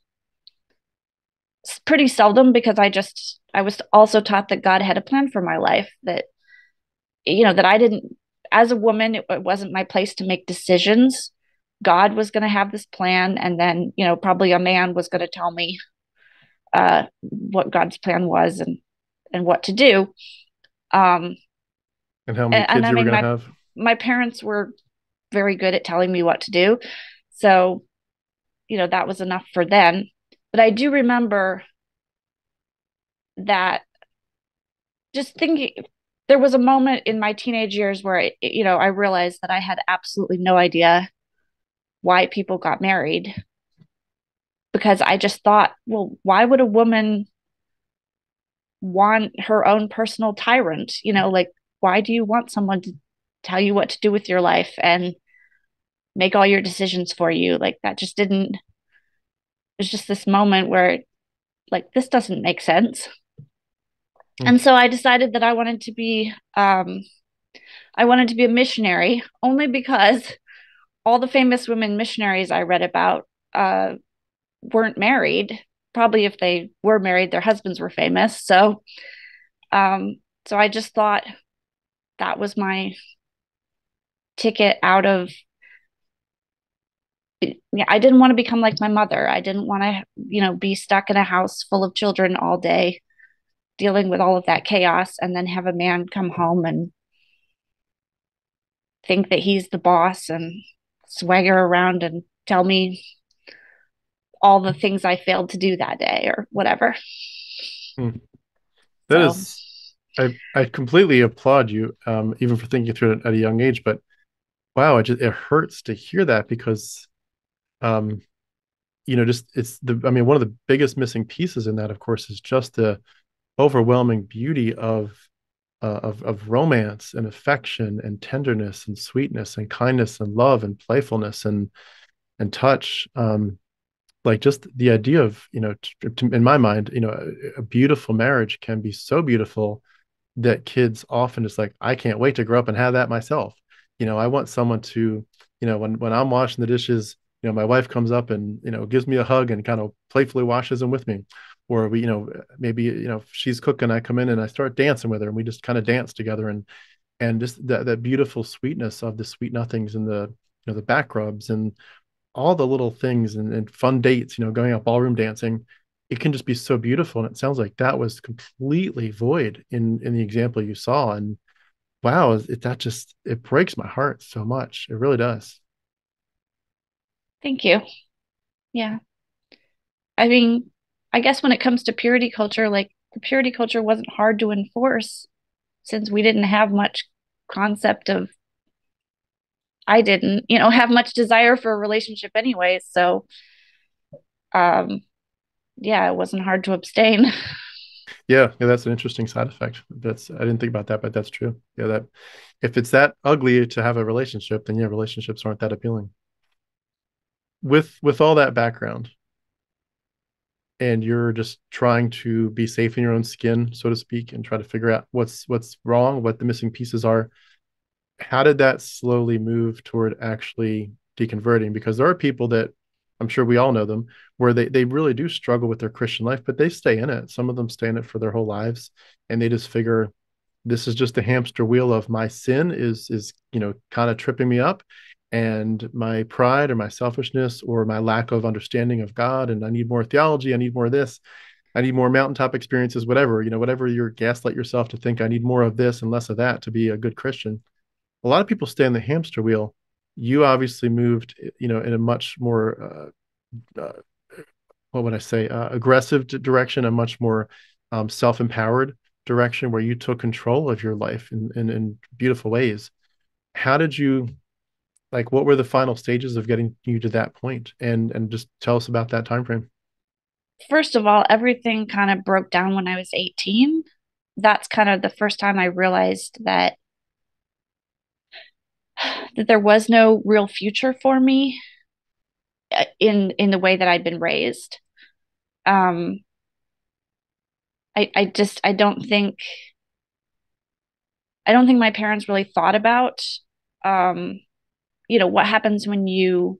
pretty seldom because I was also taught that God had a plan for my life, that that I didn't, as a woman, it wasn't my place to make decisions. God was going to have this plan, and then probably a man was going to tell me what God's plan was and what to do. Um, And how many and kids I you were mean, going to my have? my parents were very good at telling me what to do, so that was enough for them. But I do remember that, just thinking, there was a moment in my teenage years where I realized that I had absolutely no idea why people got married, because I just thought, well, why would a woman want her own personal tyrant? Like, why do you want someone to tell you what to do with your life and make all your decisions for you? Like, that just didn't, it was just this moment where, like, this doesn't make sense. Hmm. And so I decided that I wanted to be a missionary, only because all the famous women missionaries I read about weren't married. Probably if they were married, their husbands were famous. Um, so I just thought that was my ticket out of. Yeah, I didn't want to become like my mother. I didn't want to, be stuck in a house full of children all day, dealing with all of that chaos, and then have a man come home and think that he's the boss and swagger around and tell me all the things I failed to do that day or whatever. Hmm. That So, is, I completely applaud you, even for thinking through it at a young age. But wow, it hurts to hear that, because um, just it's the I mean, one of the biggest missing pieces in that, of course, is just the overwhelming beauty of romance and affection and tenderness and sweetness and kindness and love and playfulness and touch. Like, just the idea of, in my mind, a beautiful marriage can be so beautiful that kids often just like, I can't wait to grow up and have that myself. I want someone to, when I'm washing the dishes, my wife comes up and, gives me a hug and kind of playfully washes them with me. Or we, maybe, if she's cooking, I come in and I start dancing with her and we just kind of dance together. And and just that beautiful sweetness of the sweet nothings and the the back rubs and all the little things and fun dates, going out ballroom dancing. It can just be so beautiful. And it sounds like that was completely void in the example you saw. And wow, that just, it breaks my heart so much. It really does. Thank you. Yeah. I mean, I guess when it comes to purity culture, like the purity culture wasn't hard to enforce since we didn't have much concept of, I didn't, have much desire for a relationship anyway. So, um, yeah, it wasn't hard to abstain. Yeah, that's an interesting side effect. I didn't think about that, but that's true. Yeah, that if it's that ugly to have a relationship, then yeah, relationships aren't that appealing. With all that background, and you're just trying to be safe in your own skin, so to speak, and try to figure out what's wrong, what the missing pieces are. How did that slowly move toward actually deconverting? Because there are people that, I'm sure we all know them, where they really do struggle with their Christian life, but they stay in it. Some of them stay in it for their whole lives, and they just figure this is just the hamster wheel of my sin is kind of tripping me up, and my pride or my selfishness or my lack of understanding of God, and I need more theology, I need more of this, I need more mountaintop experiences, whatever, whatever you gaslight yourself to think, I need more of this and less of that to be a good Christian. A lot of people stay in the hamster wheel. You obviously moved, in a much more what would I say, aggressive direction, a much more self-empowered direction where you took control of your life in beautiful ways. How did you, like, what were the final stages of getting you to that point? And just tell us about that time frame. First of all, everything kind of broke down when I was 18. That's kind of the first time I realized that there was no real future for me in the way that I'd been raised. Um, I don't think my parents really thought about um, what happens when you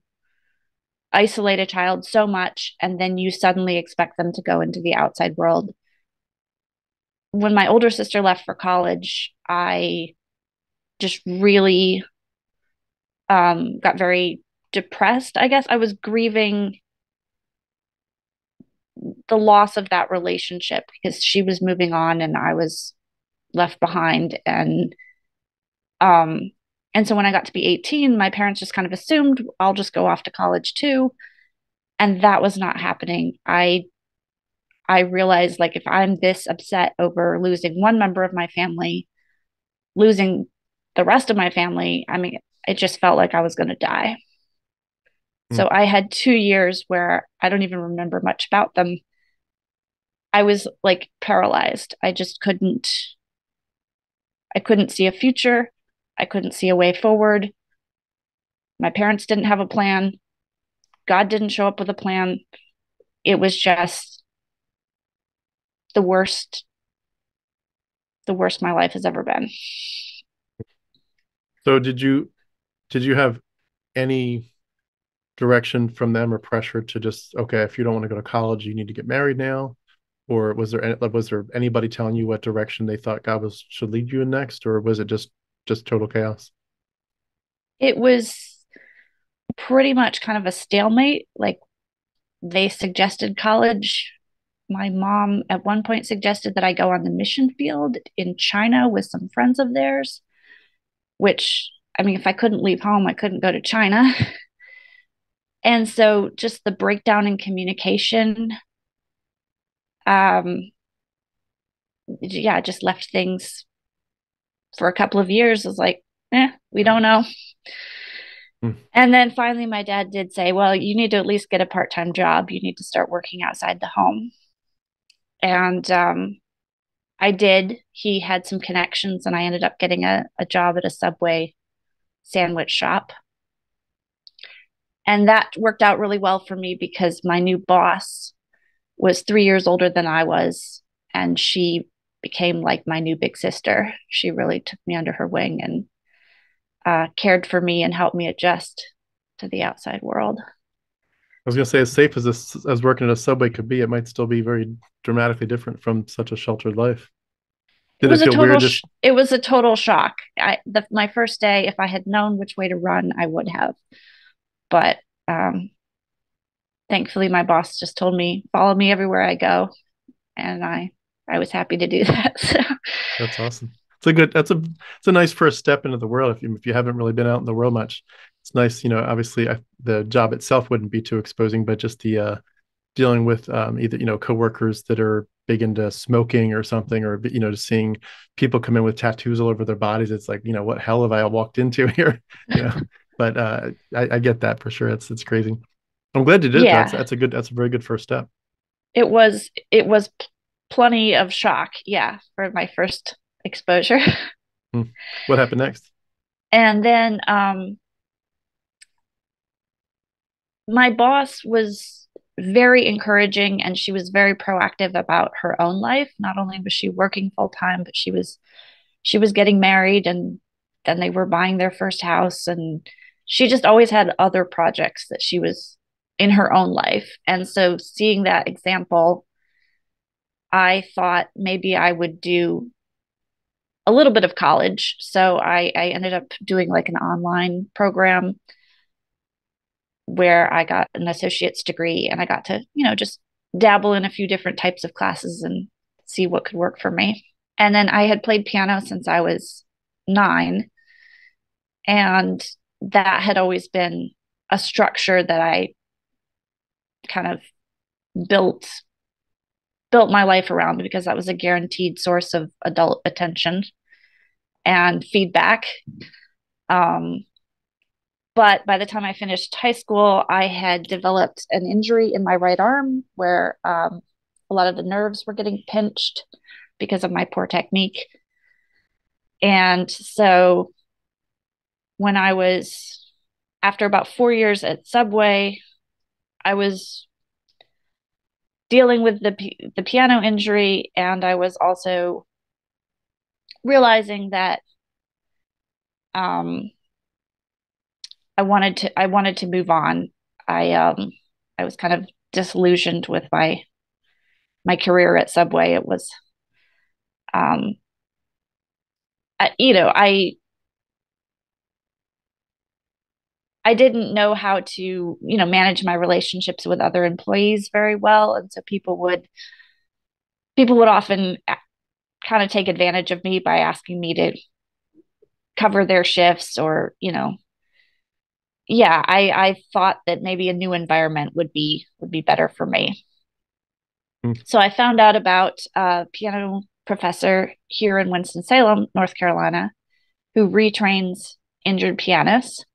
isolate a child so much and then you suddenly expect them to go into the outside world. When my older sister left for college, I just really got very depressed. I guess I was grieving the loss of that relationship because she was moving on and I was left behind. Um, and so when I got to be 18, my parents just kind of assumed I'll just go off to college too. And that was not happening. I realized like if I'm this upset over losing one member of my family, losing the rest of my family, I mean, it just felt like I was going to die. Mm. So I had 2 years where I don't even remember much about them. I was like paralyzed. I couldn't see a future. I couldn't see a way forward. My parents didn't have a plan. God didn't show up with a plan. It was just the worst, the worst my life has ever been. So did you have any direction from them or pressure to just, okay, if you don't want to go to college, you need to get married now? Or was there anybody telling you what direction they thought God was should lead you in next, or was it just total chaos? It was pretty much kind of a stalemate. Like they suggested college. My mom at one point suggested that I go on the mission field in China with some friends of theirs, which, I mean, if I couldn't leave home, I couldn't go to China. And so just the breakdown in communication, um, yeah, just left things for a couple of years. It was like, we don't know. Hmm. And then finally, my dad did say, well, you need to at least get a part time job. You need to start working outside the home. And I did. He had some connections, and I ended up getting a job at a Subway sandwich shop. And that worked out really well for me because my new boss was 3 years older than I was. And she became like my new big sister. She really took me under her wing and cared for me and helped me adjust to the outside world. I was gonna say, as safe as working at a Subway could be, it might still be very dramatically different from such a sheltered life. Did it feel weird? Just it was a total shock. My first day, if I had known which way to run, I would have. But um, thankfully, my boss just told me, follow me everywhere I go, and I was happy to do that. So, that's awesome. It's a good. It's a nice first step into the world. If you haven't really been out in the world much, it's nice. Obviously, the job itself wouldn't be too exposing, but just the dealing with either coworkers that are big into smoking or something, or just seeing people come in with tattoos all over their bodies. It's like, what hell have I walked into here? you know but I get that for sure. It's crazy. I'm glad you did it though. yeah, That's a very good first step. it was plenty of shock. Yeah, for my first exposure. Hmm. What happened next? And then my boss was very encouraging, and she was very proactive about her own life. Not only was she working full time, but she was getting married, and then they were buying their first house, and she just always had other projects that she was in her own life. And so seeing that example, I thought maybe I would do a little bit of college. So I ended up doing like an online program where I got an associate's degree, and I got to, just dabble in a few different types of classes and see what could work for me. And then I had played piano since I was 9, and that had always been a structure that I kind of built built my life around, because that was a guaranteed source of adult attention and feedback. Um, but by the time I finished high school, I had developed an injury in my right arm where a lot of the nerves were getting pinched because of my poor technique. And so when I was, after about 4 years at Subway, I was dealing with the piano injury, and I was also realizing that um, I wanted to move on. I was kind of disillusioned with my career at Subway. It was um, I, you know I didn't know how to manage my relationships with other employees very well, and so people would often kind of take advantage of me by asking me to cover their shifts, or yeah, I thought that maybe a new environment would be better for me. Hmm. So I found out about a piano professor here in Winston-Salem, North Carolina, who retrains injured pianists.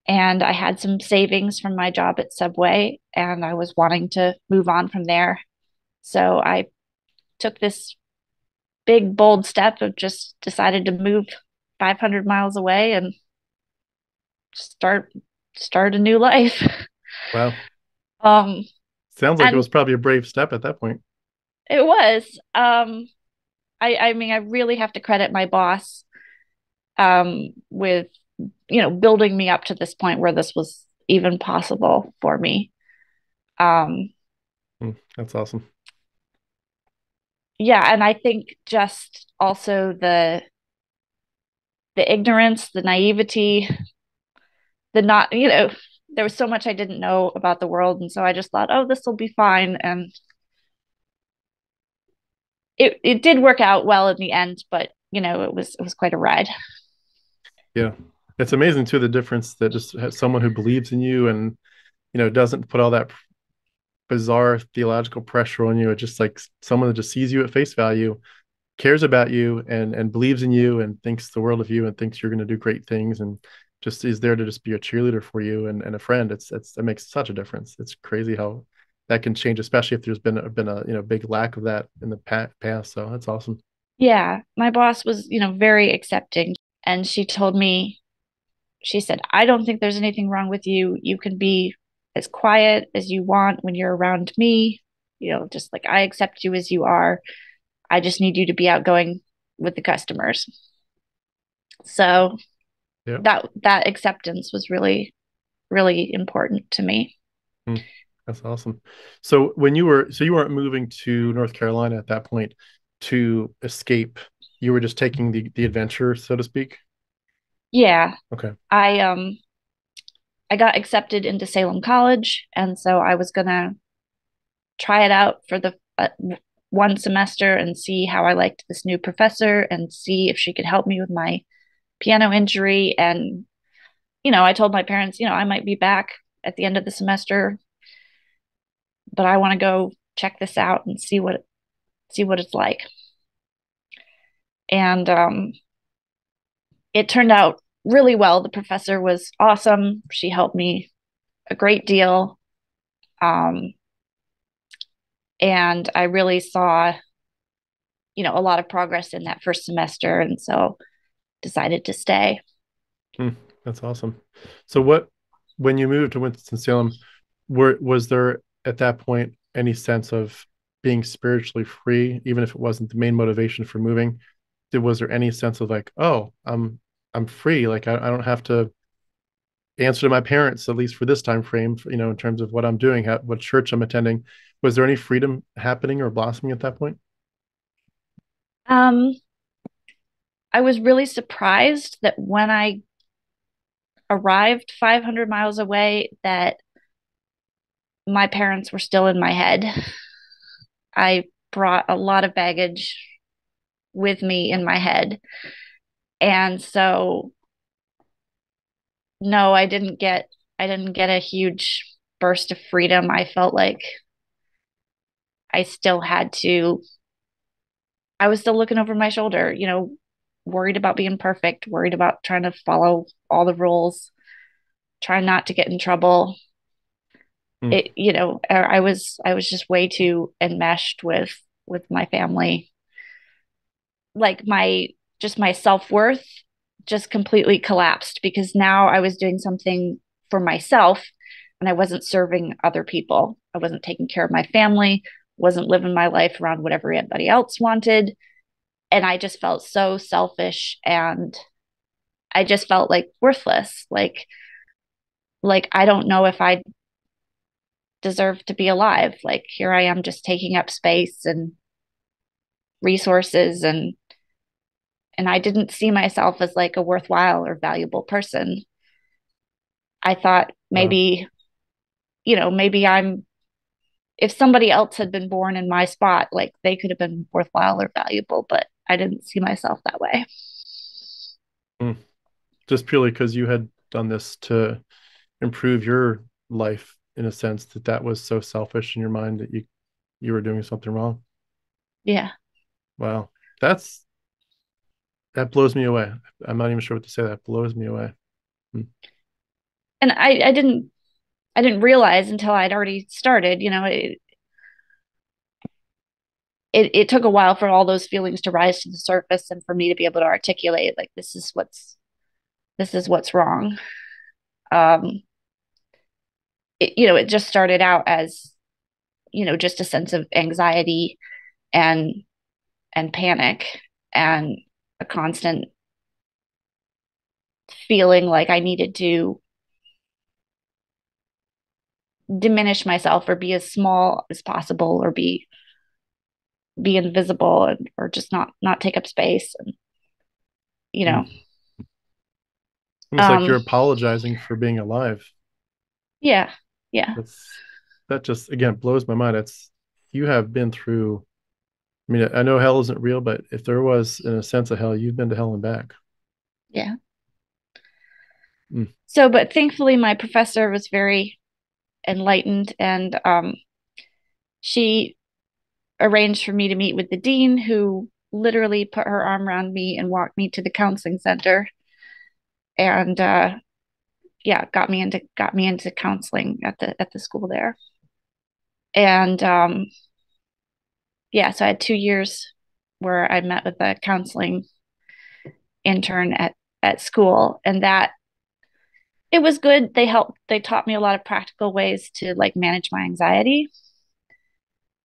And I had some savings from my job at Subway, and I was wanting to move on from there. So I took this big, bold step of just decided to move 500 miles away and start start a new life. Wow. um, Sounds like it and was probably a brave step at that point. it was. I mean, I really have to credit my boss with building me up to this point where this was even possible for me. Um, Hmm. That's awesome. yeah, and I think just also the ignorance, the naivety, the not, there was so much I didn't know about the world, and so I just thought, oh, this will be fine, and it did work out well in the end, but it was quite a ride. Yeah. It's amazing too, the difference that just has someone who believes in you and doesn't put all that bizarre theological pressure on you. It's just like someone that just sees you at face value, cares about you, and believes in you and thinks the world of you and thinks you're going to do great things, and just is there to just be a cheerleader for you and a friend. That makes such a difference. It's crazy how that can change, especially if there's been a big lack of that in the past. So that's awesome. Yeah, my boss was, very accepting, and she told me, she said, I don't think there's anything wrong with you. You can be as quiet as you want when you're around me. Just like I accept you as you are. I just need you to be outgoing with the customers. So Yeah. that acceptance was really, really important to me. Mm, that's awesome. So you weren't moving to North Carolina at that point. to escape. You were just taking the adventure, so to speak. Yeah, Okay. I I got accepted into Salem College, and so I was gonna try it out for the one semester and see how I liked this new professor and see if she could help me with my piano injury. And I told my parents, I might be back at the end of the semester, but I want to go check this out and see what it's like. And it turned out really well. The professor was awesome. She helped me a great deal. Um, and I really saw, a lot of progress in that first semester. And so decided to stay. Hmm, that's awesome. So when you moved to Winston-Salem, was there at that point any sense of being spiritually free, even if it wasn't the main motivation for moving? Was there any sense of like, oh, I'm free, like I don't have to answer to my parents, at least for this time frame, in terms of what I'm doing, what church I'm attending? Was there any freedom happening or blossoming at that point? Um, I was really surprised that when I arrived 500 miles away, that my parents were still in my head. I brought a lot of baggage with me in my head. And so no, I didn't get a huge burst of freedom. I felt like I still had to I was still looking over my shoulder, worried about being perfect, worried about trying to follow all the rules, trying not to get in trouble. Mm, I was just way too enmeshed with my family. Like my self-worth just completely collapsed because now I was doing something for myself and I wasn't serving other people. I wasn't taking care of my family, wasn't living my life around what everybody else wanted. And I just felt so selfish and I just felt like worthless. Like I don't know if I deserve to be alive. Like here I am just taking up space and resources and I didn't see myself as like a worthwhile or valuable person. I thought wow. maybe I'm if somebody else had been born in my spot, like they could have been worthwhile or valuable, but I didn't see myself that way. Mm. Just purely because you had done this to improve your life, in a sense, that was so selfish in your mind that you were doing something wrong. Yeah. Wow. That blows me away. I'm not even sure what to say. That blows me away. Mm, And I didn't realize until I'd already started, it took a while for all those feelings to rise to the surface and for me to be able to articulate like this is what's wrong. Um it just started out as, just a sense of anxiety and panic and a constant feeling like I needed to diminish myself or be as small as possible or be invisible or just not take up space and you mm. know Almost like um you're apologizing for being alive. yeah, yeah, That's that just again blows my mind. It's you have been through. I mean, I know hell isn't real, but if there was in a sense of hell, you've been to hell and back. yeah. Mm, So but thankfully my professor was very enlightened and she arranged for me to meet with the dean who literally put her arm around me and walked me to the counseling center and yeah, got me into counseling at the school there. And yeah, so I had 2 years where I met with a counseling intern at school, and that it was good. They taught me a lot of practical ways to like manage my anxiety,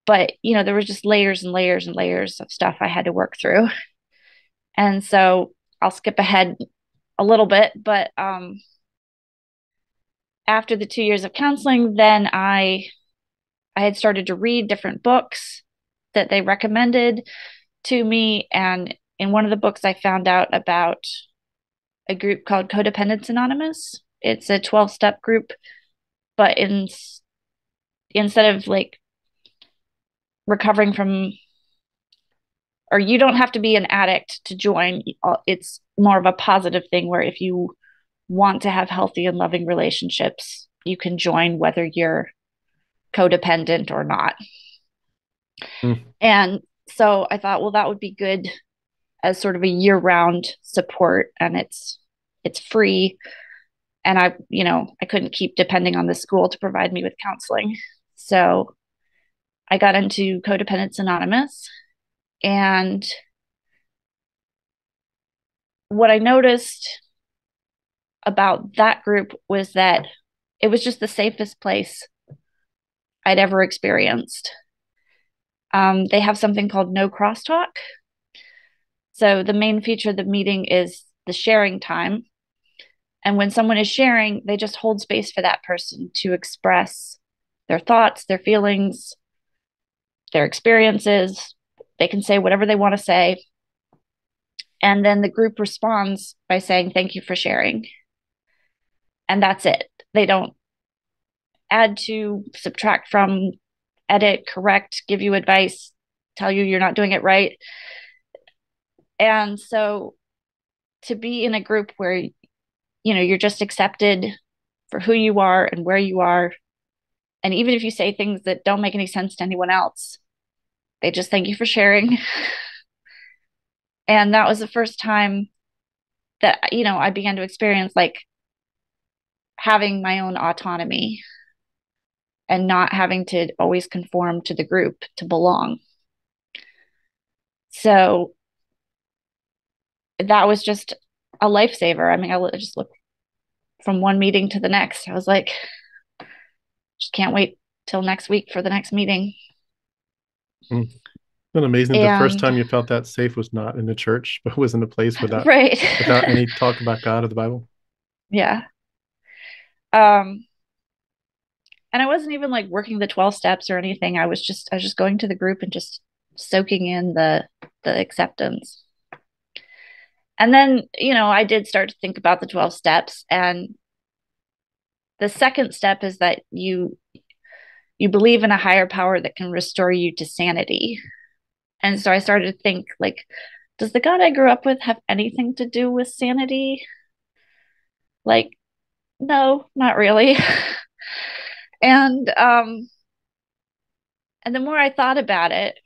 but there was just layers and layers and layers of stuff I had to work through. And so I'll skip ahead a little bit, but after the 2 years of counseling, then I had started to read different books that they recommended to me. And in one of the books, I found out about a group called Codependence Anonymous. It's a 12-step group, but instead of like recovering from, or you don't have to be an addict to join, it's more of a positive thing where if you want to have healthy and loving relationships, you can join whether you're codependent or not. Mm. And so I thought, well, that would be good as sort of a year-round support, and it's free. And I couldn't keep depending on the school to provide me with counseling. So I got into Codependence Anonymous. And what I noticed about that group was that it was just the safest place I'd ever experienced. They have something called no crosstalk. So the main feature of the meeting is the sharing time. And when someone is sharing, they just hold space for that person to express their thoughts, their feelings, their experiences. They can say whatever they want to say. And then the group responds by saying, "Thank you for sharing." And that's it. They don't add to, subtract from, edit, correct, give you advice, tell you you're not doing it right. And so to be in a group where you're just accepted for who you are and where you are, and even if you say things that don't make any sense to anyone else, they just thank you for sharing. And that was the first time that I began to experience like having my own autonomy and not having to always conform to the group to belong. So that was just a lifesaver. I mean, I just looked from one meeting to the next. I was like, just can't wait till next week for the next meeting. Mm. It's been amazing. The first And time you felt that safe was not in the church, but was in a place right. without any talk about God or the Bible. Yeah. Um, and I wasn't even like working the 12 steps or anything. I was just going to the group and just soaking in the acceptance. And then, I did start to think about the 12 steps. And the second step is that you believe in a higher power that can restore you to sanity. And so I started to think like, does the God I grew up with have anything to do with sanity? Like, no, not really. and and the more I thought about it,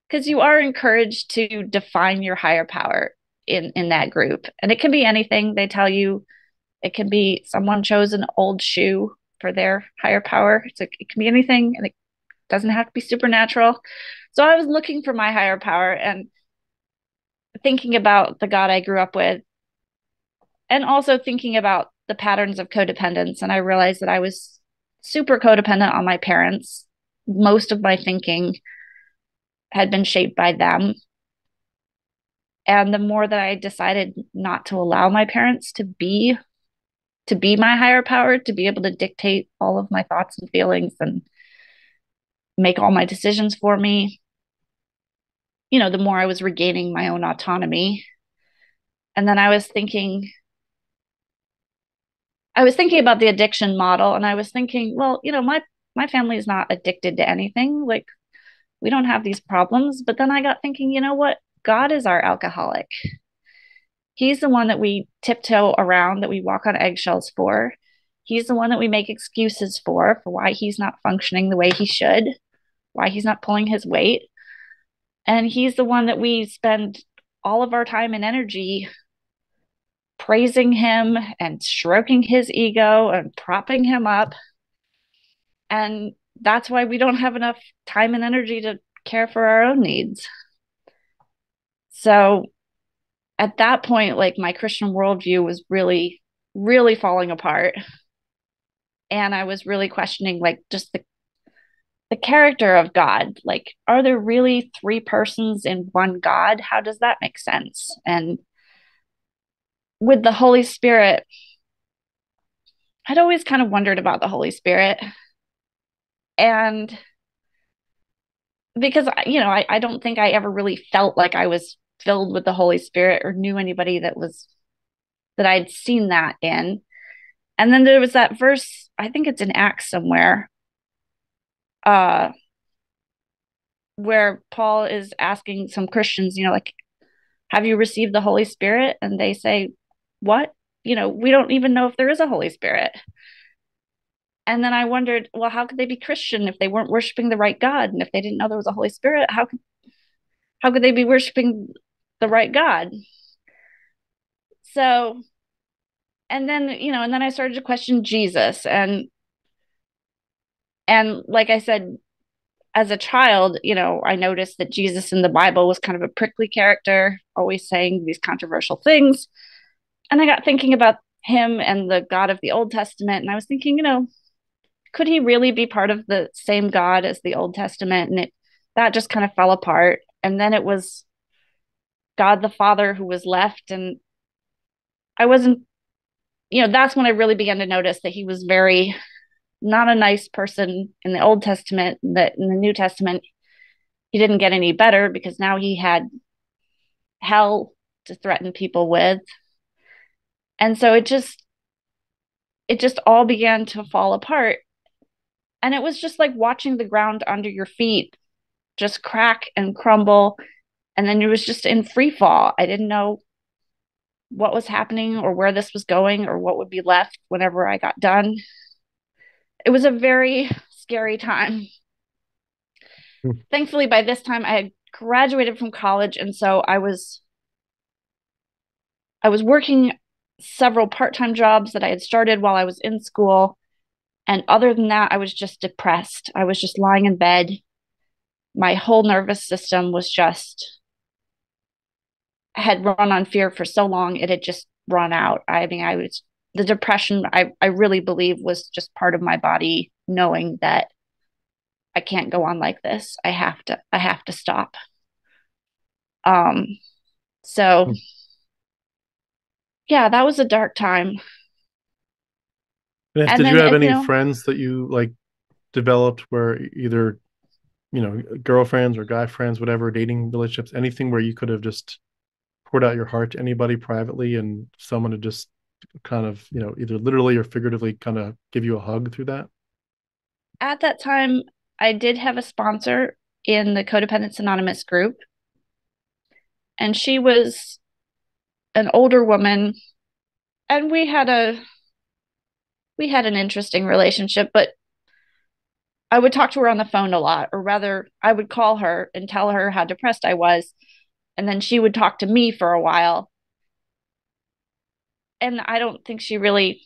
because you are encouraged to define your higher power in that group. And it can be anything. They tell you it can be someone chose an old shoe for their higher power. It can be anything, and it doesn't have to be supernatural. So I was looking for my higher power and thinking about the God I grew up with, and also thinking about the patterns of codependence. And I realized that I was super codependent on my parents. Most of my thinking had been shaped by them. And the more that I decided not to allow my parents to be my higher power, to be able to dictate all of my thoughts and feelings and make all my decisions for me, the more I was regaining my own autonomy. And then I was thinking about the addiction model, and I was thinking, well, my family is not addicted to anything. Like, we don't have these problems. But then I got thinking, you know what? God is our alcoholic. He's the one that we tiptoe around, that we walk on eggshells for. He's the one that we make excuses for why he's not functioning the way he should, why he's not pulling his weight. And he's the one that we spend all of our time and energy praising him and stroking his ego and propping him up. And that's why we don't have enough time and energy to care for our own needs. So at that point, like, my Christian worldview was really, really falling apart. And I was really questioning, like, just the character of God. Like, are there really three persons in one God? How does that make sense? And with the Holy Spirit, I'd always kind of wondered about the Holy Spirit. And because I don't think I ever really felt like I was filled with the Holy Spirit or knew anybody that I'd seen that in. And then there was that verse, I think it's in Acts somewhere, uh, where Paul is asking some Christians, like, have you received the Holy Spirit? And they say, what? We don't even know if there is a Holy Spirit. And then I wondered, well, how could they be Christian if they weren't worshiping the right God? And if they didn't know there was a Holy Spirit, how could they be worshiping the right God? So, and then I started to question Jesus, and like I said, as a child, I noticed that Jesus in the Bible was kind of a prickly character, always saying these controversial things. And I got thinking about him and the God of the Old Testament, and I was thinking, could he really be part of the same God as the Old Testament? And that just kind of fell apart. And then it was God the Father who was left, and I wasn't, that's when I really began to notice that he was very not a nice person in the Old Testament, that in the New Testament he didn't get any better because now he had hell to threaten people with. And so it just all began to fall apart. And it was just like watching the ground under your feet just crack and crumble. And then it was just in free fall. I didn't know what was happening or where this was going or what would be left whenever I got done. It was a very scary time. Thankfully, by this time I had graduated from college, and so I was working several part-time jobs that I had started while I was in school. And other than that, I was just depressed. I was just lying in bed. My whole nervous system was just had run on fear for so long, it had just run out. I mean, the depression, I really believe, was just part of my body knowing that I can't go on like this. I have to stop. Um, so yeah, that was a dark time. Yes. And Did you then, have any friends that you like developed where either, girlfriends or guy friends, whatever, dating relationships, anything where you could have just poured out your heart to anybody privately and someone to just kind of, either literally or figuratively kind of give you a hug through that? at that time, I did have a sponsor in the Codependence Anonymous group, and she was an older woman, and we had an interesting relationship, but I would talk to her on the phone a lot, or rather, I would call her and tell her how depressed I was, and then she would talk to me for a while. And I don't think she really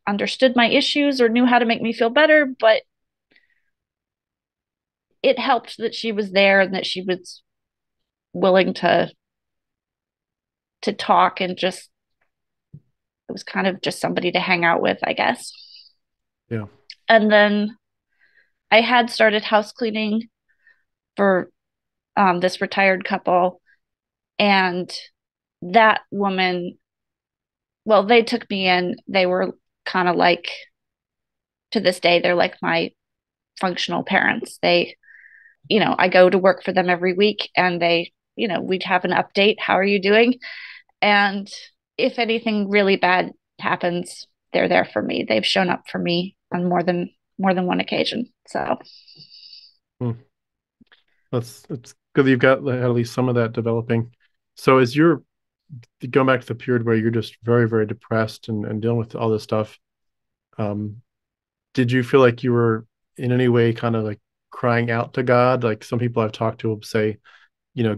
understood my issues or knew how to make me feel better, but it helped that she was there and that she was willing to talk, and just it was kind of just somebody to hang out with, I guess. Yeah. And then I had started house cleaning for this retired couple, and that woman, well, they took me in. They were kind of like, to this day, they're like my functional parents. I go to work for them every week, and we'd have an update. How are you doing? And if anything really bad happens, they're there for me. They've shown up for me on more than one occasion. So Hmm. That's it's good that you've got at least some of that developing. So as you're going back to the period where you're just very, very depressed and dealing with all this stuff, um, did you feel like you were in any way kind of like crying out to God? Like some people I've talked to will say,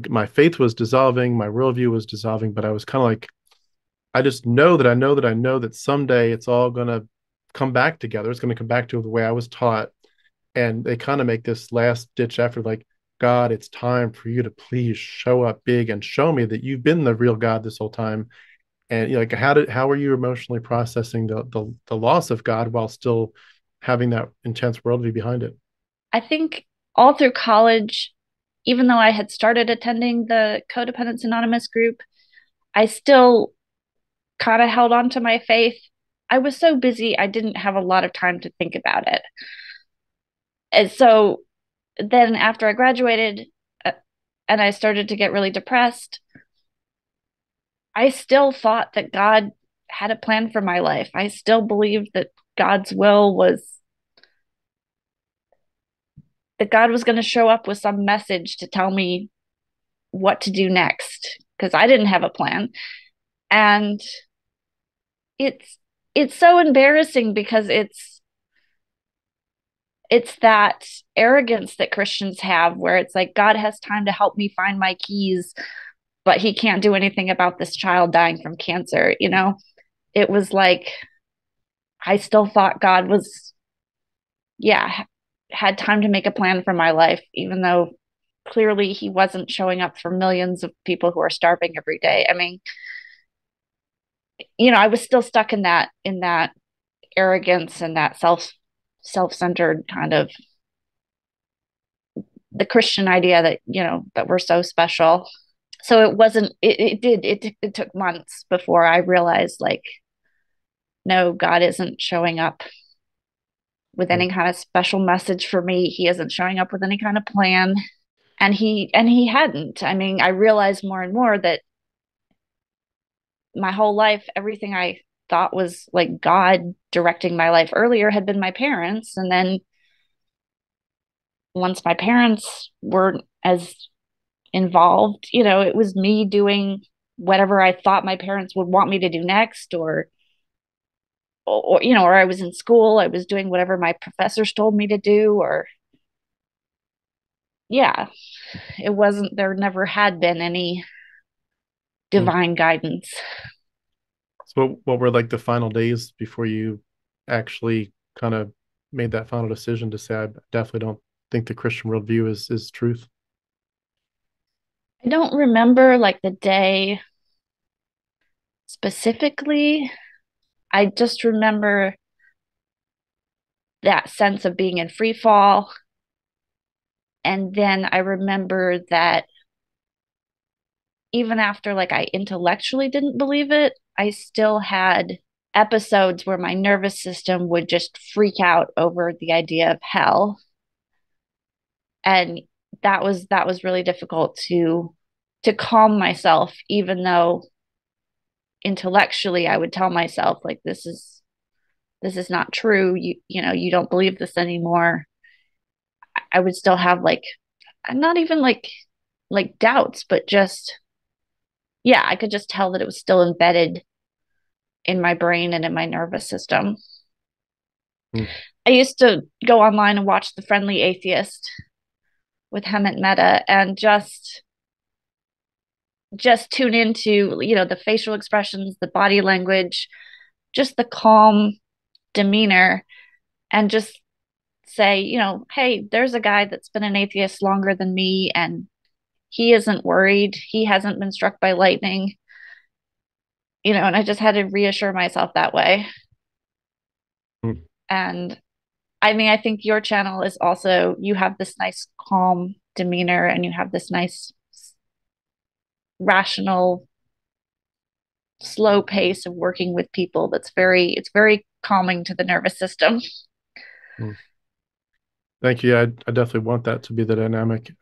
my faith was dissolving, my worldview was dissolving, but I was kind of like, I just know that I know that I know that someday it's all going to come back together. It's going to come back to the way I was taught. And they kind of make this last ditch effort, like, God, it's time for you to please show up big and show me that you've been the real God this whole time. And like, how are you emotionally processing the loss of God while still having that intense worldview behind it? I think all through college, even though I had started attending the Codependence Anonymous group, I still kind of held on to my faith. I was so busy, I didn't have a lot of time to think about it. And so then after I graduated, uh, and I started to get really depressed, I still thought that God had a plan for my life. I still believed that God's will was that God was going to show up with some message to tell me what to do next because I didn't have a plan. And it's it's so embarrassing because it's that arrogance that Christians have where it's like God has time to help me find my keys, but he can't do anything about this child dying from cancer, you know? It was like I still thought God was, yeah, had time to make a plan for my life, even though clearly he wasn't showing up for millions of people who are starving every day. I mean, I was still stuck in that arrogance and that self-centered kind of the Christian idea that, that we're so special. So it wasn't it took months before I realized like no, God isn't showing up with Mm. any kind of special message for me. He isn't showing up with any kind of plan. And he hadn't. I mean, I realized more and more that my whole life, everything I thought was like God directing my life earlier had been my parents. And then once my parents weren't as involved, it was me doing whatever I thought my parents would want me to do next, or I was in school, I was doing whatever my professors told me to do, or yeah, it wasn't, there never had been any Mm. divine guidance. So what were like the final days before you actually kind of made that final decision to say, I definitely don't think the Christian worldview is truth? I don't remember like the day specifically. I just remember that sense of being in free fall. And then I remember that even after like I intellectually didn't believe it, I still had episodes where my nervous system would just freak out over the idea of hell. And that was really difficult to calm myself, even though intellectually I would tell myself like this is not true. You don't believe this anymore. I would still have like not even like doubts, but just yeah, I could just tell that it was still embedded in my brain and in my nervous system. Mm. I used to go online and watch The Friendly Atheist with Hemant Mehta and just tune into, the facial expressions, the body language, just the calm demeanor, and just say, hey, there's a guy that's been an atheist longer than me and he isn't worried. He hasn't been struck by lightning, and I just had to reassure myself that way. Mm. And I mean, I think your channel is also, you have this nice calm demeanor and you have this nice rational slow pace of working with people it's very calming to the nervous system. Mm. Thank you. Yeah, I definitely want that to be the dynamic.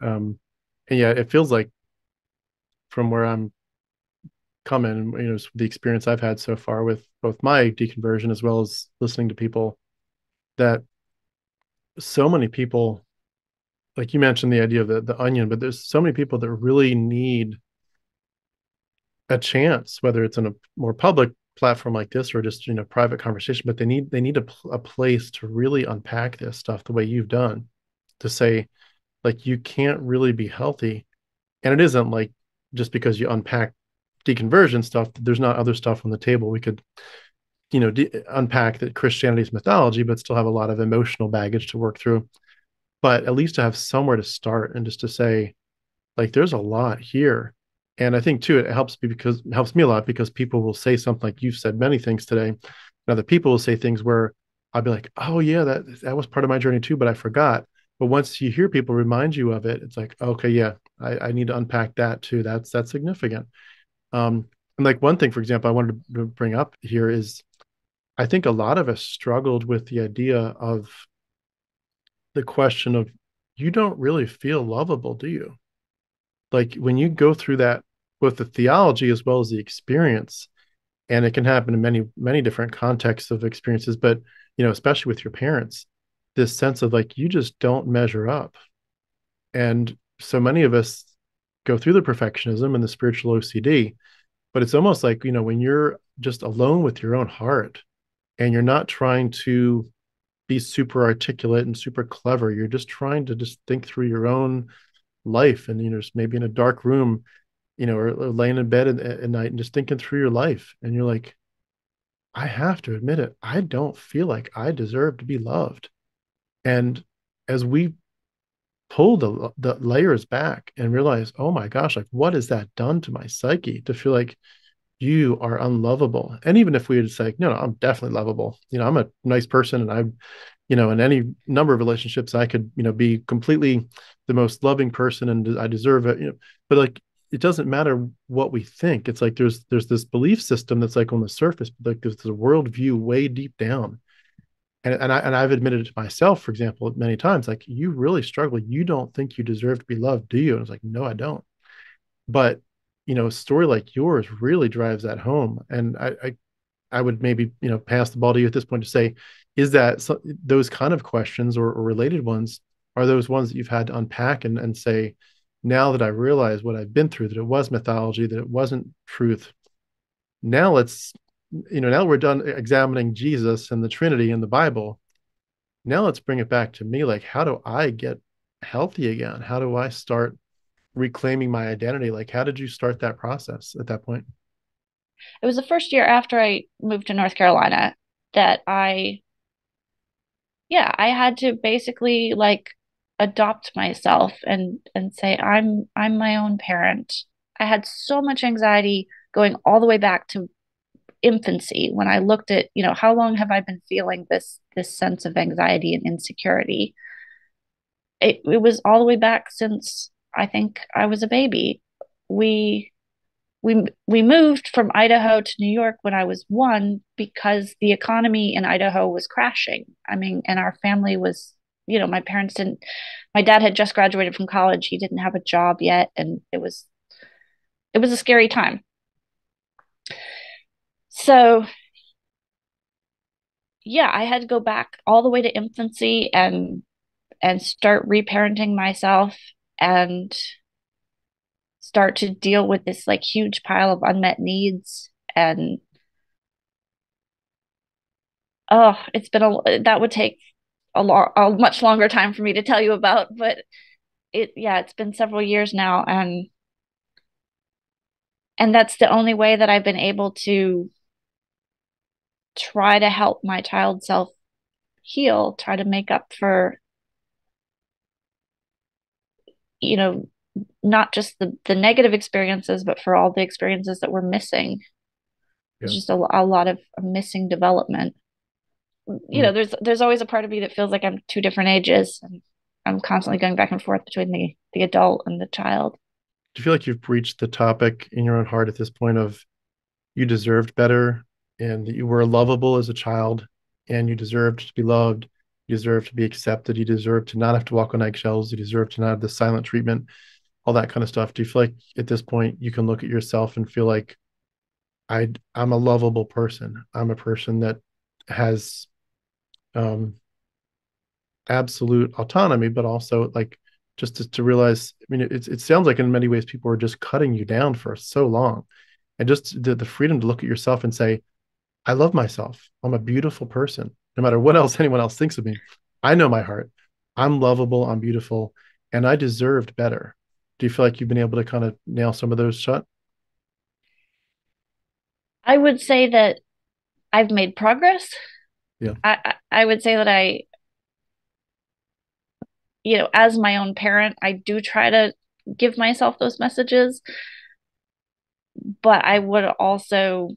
And yeah, it feels like from where I'm coming, the experience I've had so far with both my deconversion as well as listening to people, that so many people, like you mentioned the idea of the onion, but there's so many people that really need a chance, whether it's in a more public platform like this or just private conversation, but they need a place to really unpack this stuff the way you've done, to say like you can't really be healthy. And it isn't like just because you unpack deconversion stuff, there's not other stuff on the table. We could unpack that Christianity's mythology, but still have a lot of emotional baggage to work through. But at least to have somewhere to start and just to say, like, there's a lot here. And I think too, it helps me a lot because people will say something like you've said many things today. And other people will say things where I'll be like, oh yeah, that was part of my journey too, but I forgot. But once you hear people remind you of it, it's like, okay, yeah, I need to unpack that too. That's significant. And like one thing, for example, I wanted to bring up here is I think a lot of us struggled with the idea of the question of you don't really feel lovable, do you? Like when you go through that, both the theology as well as the experience, and it can happen in many different contexts of experiences, but especially with your parents, this sense of like you just don't measure up. And so many of us go through the perfectionism and the spiritual OCD, but it's almost like, when you're just alone with your own heart and you're not trying to be super articulate and super clever, you're just trying to just think through your own life, and just maybe in a dark room, or laying in bed at night and just thinking through your life, and you're like, I have to admit it, I don't feel like I deserve to be loved. And as we pull the layers back and realize, oh my gosh, like what has that done to my psyche to feel like you are unlovable? And even if we would say, no, I'm definitely lovable, I'm a nice person, and I, in any number of relationships, I could, be completely the most loving person and I deserve it, but like, it doesn't matter what we think. It's like there's this belief system that's like on the surface, but like there's a worldview way deep down. And I've admitted it to myself, for example, many times, like, you really struggle. You don't think you deserve to be loved, do you? And it's like, no, I don't. But a story like yours really drives that home. And I would maybe pass the ball to you at this point to say, is that those kind of questions, or related ones, are those ones that you've had to unpack and say, now that I realize what I've been through, that it was mythology, that it wasn't truth. Now now we're done examining Jesus and the Trinity and the Bible. Now let's bring it back to me. Like, how do I get healthy again? How do I start reclaiming my identity? Like, how did you start that process at that point? It was the first year after I moved to North Carolina that yeah, I had to basically like adopt myself and say I'm my own parent. I had so much anxiety going all the way back to infancy when I looked at, how long have I been feeling this sense of anxiety and insecurity? It was all the way back since I think I was a baby. We we moved from Idaho to New York when I was one because the economy in Idaho was crashing. I mean, and our family was, my parents didn't. My dad had just graduated from college. He didn't have a job yet, and it was a scary time. So yeah, I had to go back all the way to infancy and start reparenting myself and start to deal with this like huge pile of unmet needs. And oh, it's been that would take a much longer time for me to tell you about, but yeah, it's been several years now, and that's the only way that I've been able to try to help my child self heal, try to make up for, you know, not just the negative experiences, but for all the experiences that we're missing. There's Yeah. just a lot of missing development. Mm. There's always a part of me that feels like I'm two different ages, and I'm constantly going back and forth between the adult and the child. Do you feel like you've reached the topic in your own heart at this point of you deserved better, and that you were lovable as a child, and you deserved to be loved, you deserved to be accepted, you deserved to not have to walk on eggshells, you deserved to not have the silent treatment, all that kind of stuff? Do you feel like at this point you can look at yourself and feel like I'm a lovable person? I'm a person that has um, absolute autonomy, but also like just to realize, I mean, it sounds like in many ways people are just cutting you down for so long. And just the freedom to look at yourself and say, I love myself. I'm a beautiful person, no matter what else anyone else thinks of me. I know my heart. I'm lovable. I'm beautiful, and I deserved better. Do you feel like you've been able to kind of nail some of those shut? I would say that I've made progress. Yeah. I would say that as my own parent, I do try to give myself those messages, but I would also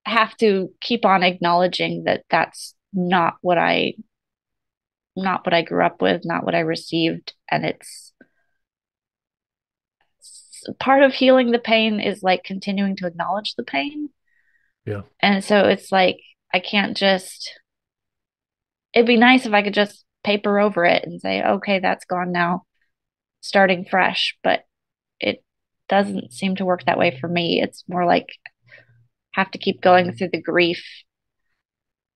have to keep on acknowledging that that's not what I grew up with, not what I received, and it's part of healing the pain is like continuing to acknowledge the pain. Yeah. And so it's like I can't just it'd be nice if I could just paper over it and say, okay, that's gone now, starting fresh. But it doesn't seem to work that way for me. It's more like have to keep going through the grief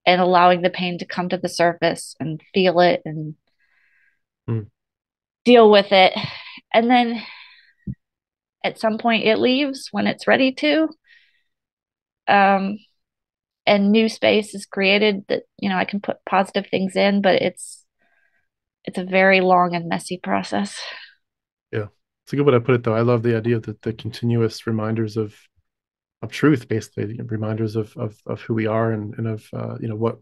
and allowing the pain to come to the surface and feel it and Mm. deal with it. And then at some point it leaves when it's ready to. Um, and new space is created that, I can put positive things in, but it's a very long and messy process. Yeah. It's a good way to put it, though. I love the idea that the continuous reminders of truth, basically, reminders of who we are and of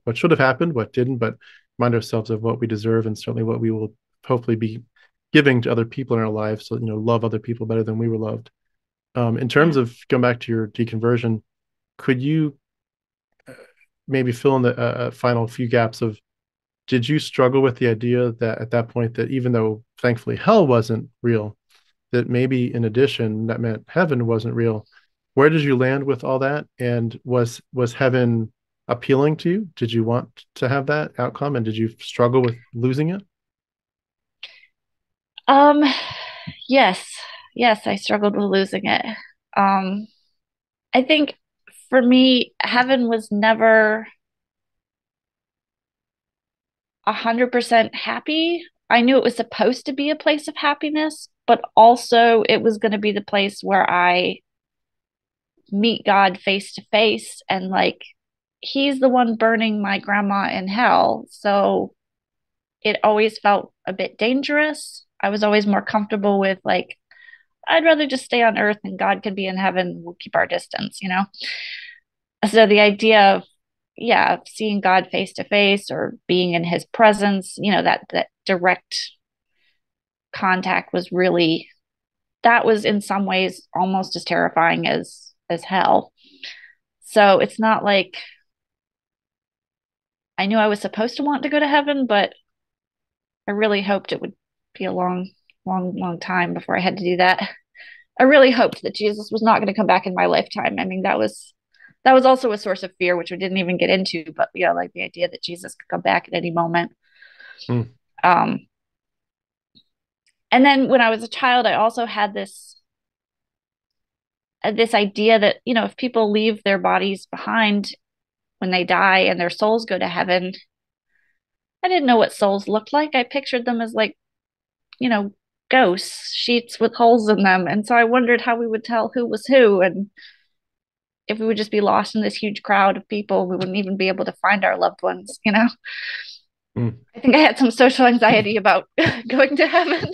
what should have happened, what didn't, but remind ourselves of what we deserve and certainly what we will hopefully be giving to other people in our lives. So love other people better than we were loved. In terms Yeah. of going back to your deconversion, could you maybe fill in the final few gaps of did you struggle with the idea that at that point that even though thankfully hell wasn't real, that maybe in addition that meant heaven wasn't real? Where did you land with all that? And was heaven appealing to you? Did you want to have that outcome? And did you struggle with losing it? Um, yes, yes, I struggled with losing it. Um, I think for me, heaven was never 100% happy. I knew it was supposed to be a place of happiness, but also it was going to be the place where I meet God face to face and like he's the one burning my grandma in hell. So it always felt a bit dangerous. I was always more comfortable with like I'd rather just stay on earth and God can be in heaven. We'll keep our distance. So the idea of, yeah, seeing God face to face or being in his presence, that direct contact was really, that was in some ways almost as terrifying as hell. So it's not like I knew I was supposed to want to go to heaven, but I really hoped it would be a long, long, long time before I had to do that. I really hoped that Jesus was not going to come back in my lifetime. I mean, that was also a source of fear, which we didn't even get into, but like the idea that Jesus could come back at any moment. Mm, Um, and then when I was a child, I also had this idea that, if people leave their bodies behind when they die and their souls go to heaven, I didn't know what souls looked like. I pictured them as like, you know, ghosts, sheets with holes in them. And so I wondered how we would tell who was who and if we would just be lost in this huge crowd of people, we wouldn't even be able to find our loved ones. mm. I think I had some social anxiety about going to heaven.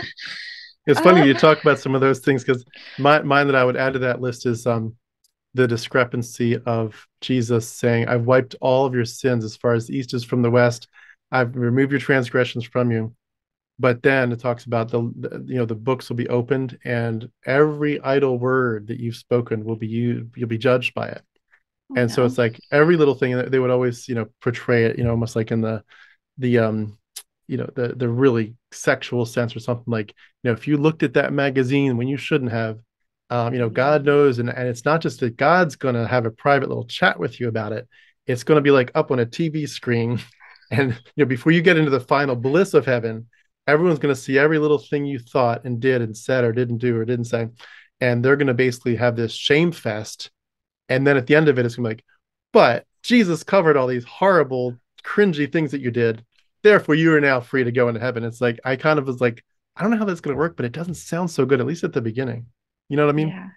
It's funny Um, you talk about some of those things because mine that I would add to that list is the discrepancy of Jesus saying, "I've wiped all of your sins as far as the east is from the west. I've removed your transgressions from you." But then it talks about the books will be opened and every idle word that you've spoken will be you'll be judged by it. oh And so no. it's like every little thing they would always portray it almost like in the really sexual sense or something like if you looked at that magazine when you shouldn't have, God Mm, knows, and it's not just that God's going to have a private little chat with you about it. It's going to be like up on a TV screen, and before you get into the final bliss of heaven, everyone's going to see every little thing you thought and did and said or didn't do or didn't say, and they're going to basically have this shame fest. And then at the end of it, it's going to be like, but Jesus covered all these horrible, cringy things that you did. Therefore, you are now free to go into heaven. It's like, I kind of was like, I don't know how that's going to work, but it doesn't sound so good, at least at the beginning. You know what I mean? yeah.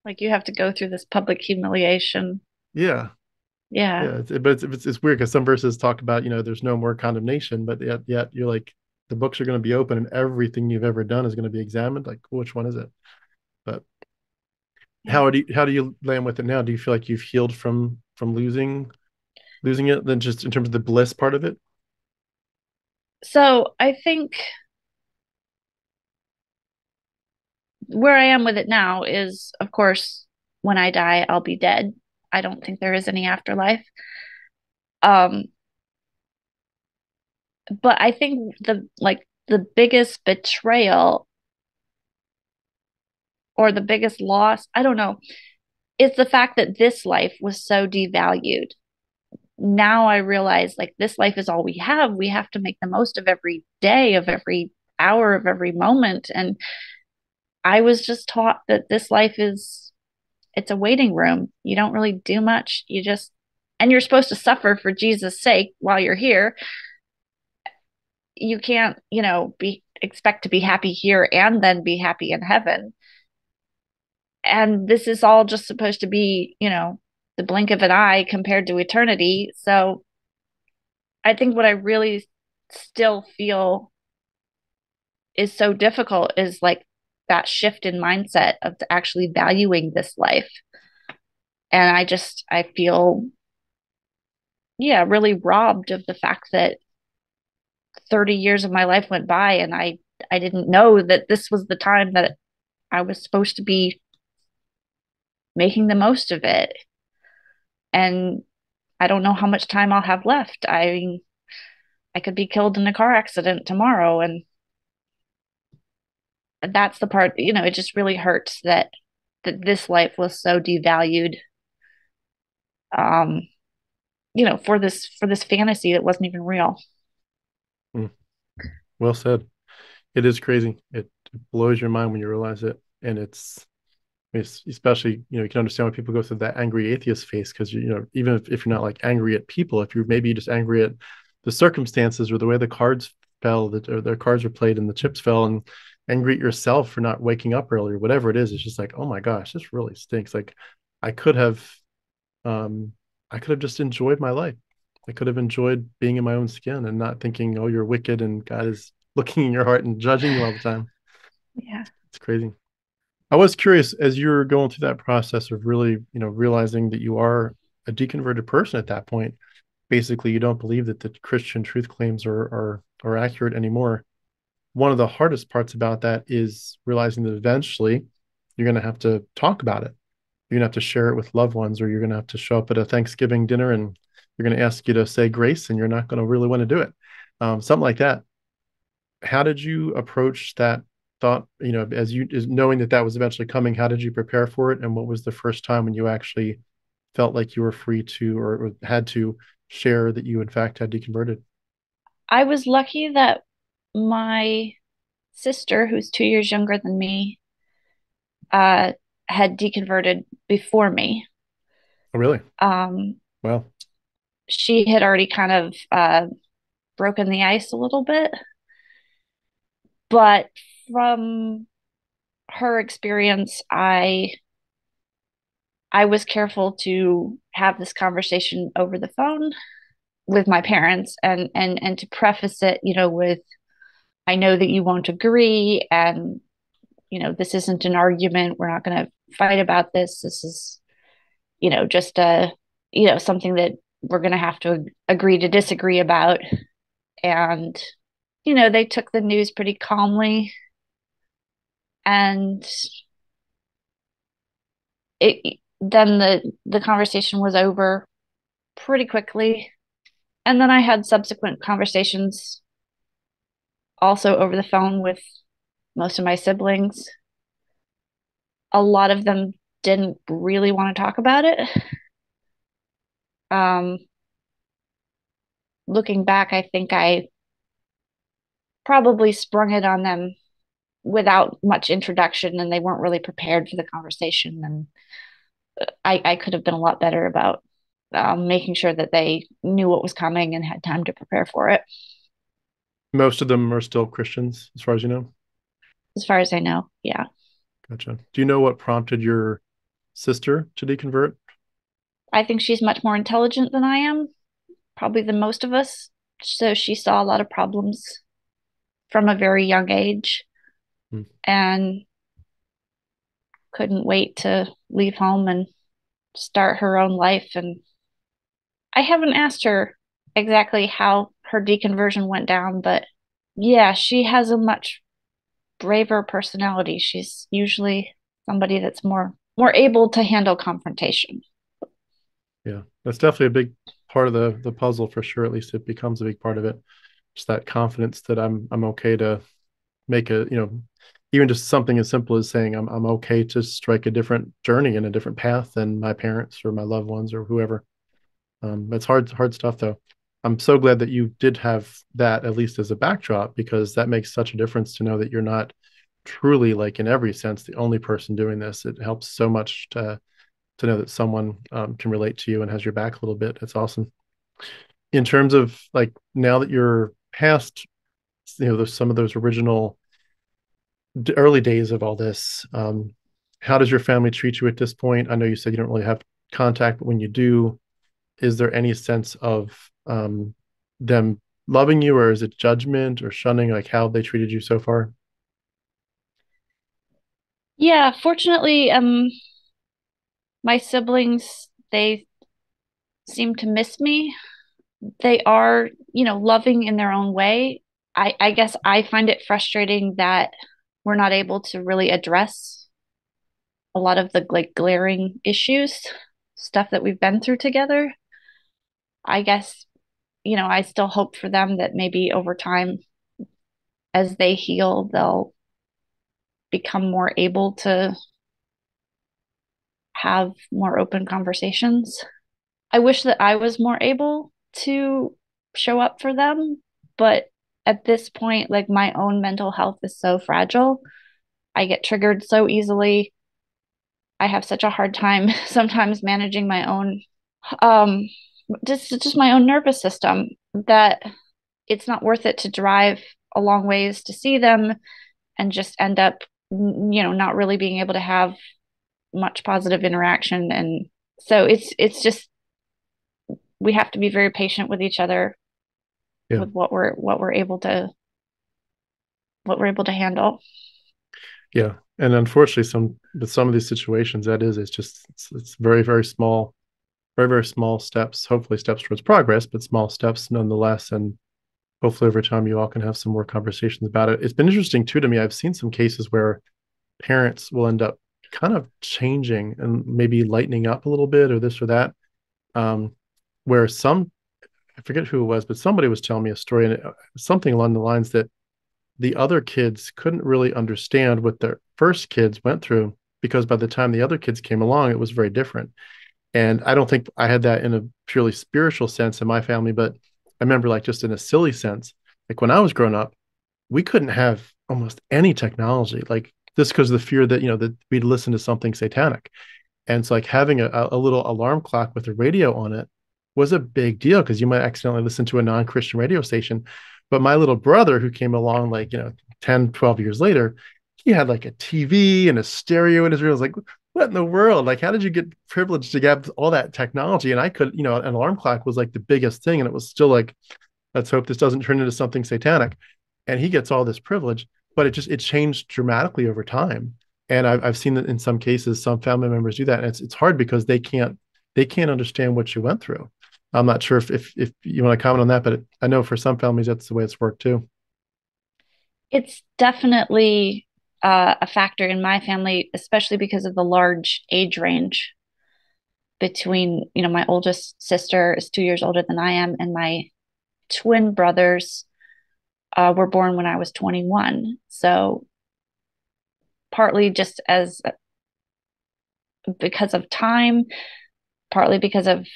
Like you have to go through this public humiliation. Yeah. Yeah. Yeah. It's weird because some verses talk about, there's no more condemnation, but yet you're like, the books are going to be open and everything you've ever done is going to be examined. Like, which one is it? But Yeah. how do you land with it now? Do you feel like you've healed from losing it than just in terms of the bliss part of it? So I think where I am with it now is, of course, when I die, I'll be dead. I don't think there is any afterlife. Um, but I think the biggest betrayal or the biggest loss, I don't know, is the fact that this life was so devalued. now I realize like this life is all we have. We have to make the most of every day, of every hour, of every moment. And I was just taught that this life is, it's a waiting room. You don't really do much. You just, and you're supposed to suffer for Jesus' sake while you're here. You can't, be expect to be happy here and then be happy in heaven. And this is all just supposed to be, the blink of an eye compared to eternity. So I think what I really still feel is so difficult is like that shift in mindset of actually valuing this life. And I feel, yeah, really robbed of the fact that 30 years of my life went by and I didn't know that this was the time that I was supposed to be making the most of it. And I don't know how much time I'll have left. I could be killed in a car accident tomorrow. And that's the part, it just really hurts that this life was so devalued, um, for this fantasy that wasn't even real. Mm, well said. It is crazy. It blows your mind when you realize it, and it's especially, you can understand why people go through that angry atheist face, because even if you're not like angry at people, if you're maybe just angry at the circumstances or the way the cards fell, that or their cards were played and the chips fell, and angry at yourself for not waking up early or whatever it is, it's just like, oh my gosh, this really stinks. Like I could have um I could have just enjoyed my life. I could have enjoyed being in my own skin and not thinking, oh, you're wicked and God is looking in your heart and judging you all the time. Yeah. It's crazy. I was curious, as you're going through that process of really, realizing that you are a deconverted person at that point. Basically, you don't believe that the Christian truth claims are accurate anymore. One of the hardest parts about that is realizing that eventually you're going to have to talk about it. You're going to have to share it with loved ones, or you're going to have to show up at a Thanksgiving dinner and you're going to ask you to say grace, and you're not going to really want to do it. Something like that. How did you approach that thought, as knowing that that was eventually coming? How did you prepare for it, and what was the first time when you actually felt like you were free to, or had to share that you in fact had deconverted? I was lucky that my sister, who's 2 years younger than me, uh, had deconverted before me. Oh, really? Um, Well, she had already kind of broken the ice a little bit, but from her experience, I was careful to have this conversation over the phone with my parents and to preface it, with I know that you won't agree, and this isn't an argument. We're not going to fight about this. This is, just something that we're going to have to agree to disagree about. And, they took the news pretty calmly. And then the conversation was over pretty quickly. And then I had subsequent conversations also over the phone with most of my siblings. A lot of them didn't really want to talk about it. Um, Looking back, I think I probably sprung it on them without much introduction, and they weren't really prepared for the conversation. And I could have been a lot better about making sure that they knew what was coming and had time to prepare for it, most of them are still Christians, as far as you know. as far as I know. Yeah. Gotcha. Do you know what prompted your sister to deconvert? I think she's much more intelligent than I am, probably than most of us. So she saw a lot of problems from a very young age Hmm. and couldn't wait to leave home and start her own life. And I haven't asked her exactly how her deconversion went down, but yeah, she has a much braver personality. She's usually somebody that's more able to handle confrontation. Yeah, that's definitely a big part of the puzzle for sure. At least it becomes a big part of it. Just that confidence that I'm okay to make a, even just something as simple as saying I'm okay to strike a different journey and a different path than my parents or my loved ones or whoever. It's hard stuff though. I'm so glad that you did have that at least as a backdrop, because that makes such a difference to know that you're not truly, like in every sense, the only person doing this. It helps so much to know that someone can relate to you and has your back a little bit. It's awesome. In terms of like now that you're past, some of those original early days of all this, how does your family treat you at this point? I know you said you don't really have contact, but when you do, is there any sense of them loving you, or is it judgment or shunning? Like how they treated you so far? Yeah, fortunately, my siblings, they seem to miss me. They are, loving in their own way. I guess I find it frustrating that we're not able to really address a lot of the like glaring issues, stuff that we've been through together. I guess, I still hope for them that maybe over time, as they heal, they'll become more able to have more open conversations. I wish that I was more able to show up for them, but at this point, like my own mental health is so fragile. I get triggered so easily. I have such a hard time sometimes managing my own um just my own nervous system that it's not worth it to drive a long ways to see them and just end up not really being able to have much positive interaction. And so it's just we have to be very patient with each other Yeah. with what we're able to handle. Yeah. And unfortunately, with some of these situations, it's very, very small, very, very small steps, hopefully steps towards progress, but small steps nonetheless. And hopefully over time you all can have some more conversations about it. It's been interesting too to me. I've seen some cases where parents will end up kind of changing and maybe lightening up a little bit or this or that. Um, where I forget who it was, but somebody was telling me a story, and something along the lines that the other kids couldn't really understand what their first kids went through, because by the time the other kids came along, it was very different. And I don't think I had that in a purely spiritual sense in my family, but I remember, like, just in a silly sense, like when I was growing up, we couldn't have almost any technology, like just because of the fear that, that we'd listen to something satanic. And it's like having a little alarm clock with a radio on it was a big deal, because you might accidentally listen to a non-Christian radio station. But my little brother, who came along like, 10, 12 years later, he had like a TV and a stereo in his room. I was like, what in the world? Like, how did you get privileged to get all that technology? And I could, an alarm clock was like the biggest thing. And it was still like, let's hope this doesn't turn into something satanic. And he gets all this privilege, but it changed dramatically over time. And I've seen that in some cases, some family members do that. And it's hard because they can't understand what you went through. I'm not sure if you want to comment on that, but I know for some families that's the way it's worked too. It's definitely a factor in my family, especially because of the large age range between, my oldest sister is 2 years older than I am, and my twin brothers were born when I was 21. So partly just as because of time, partly because of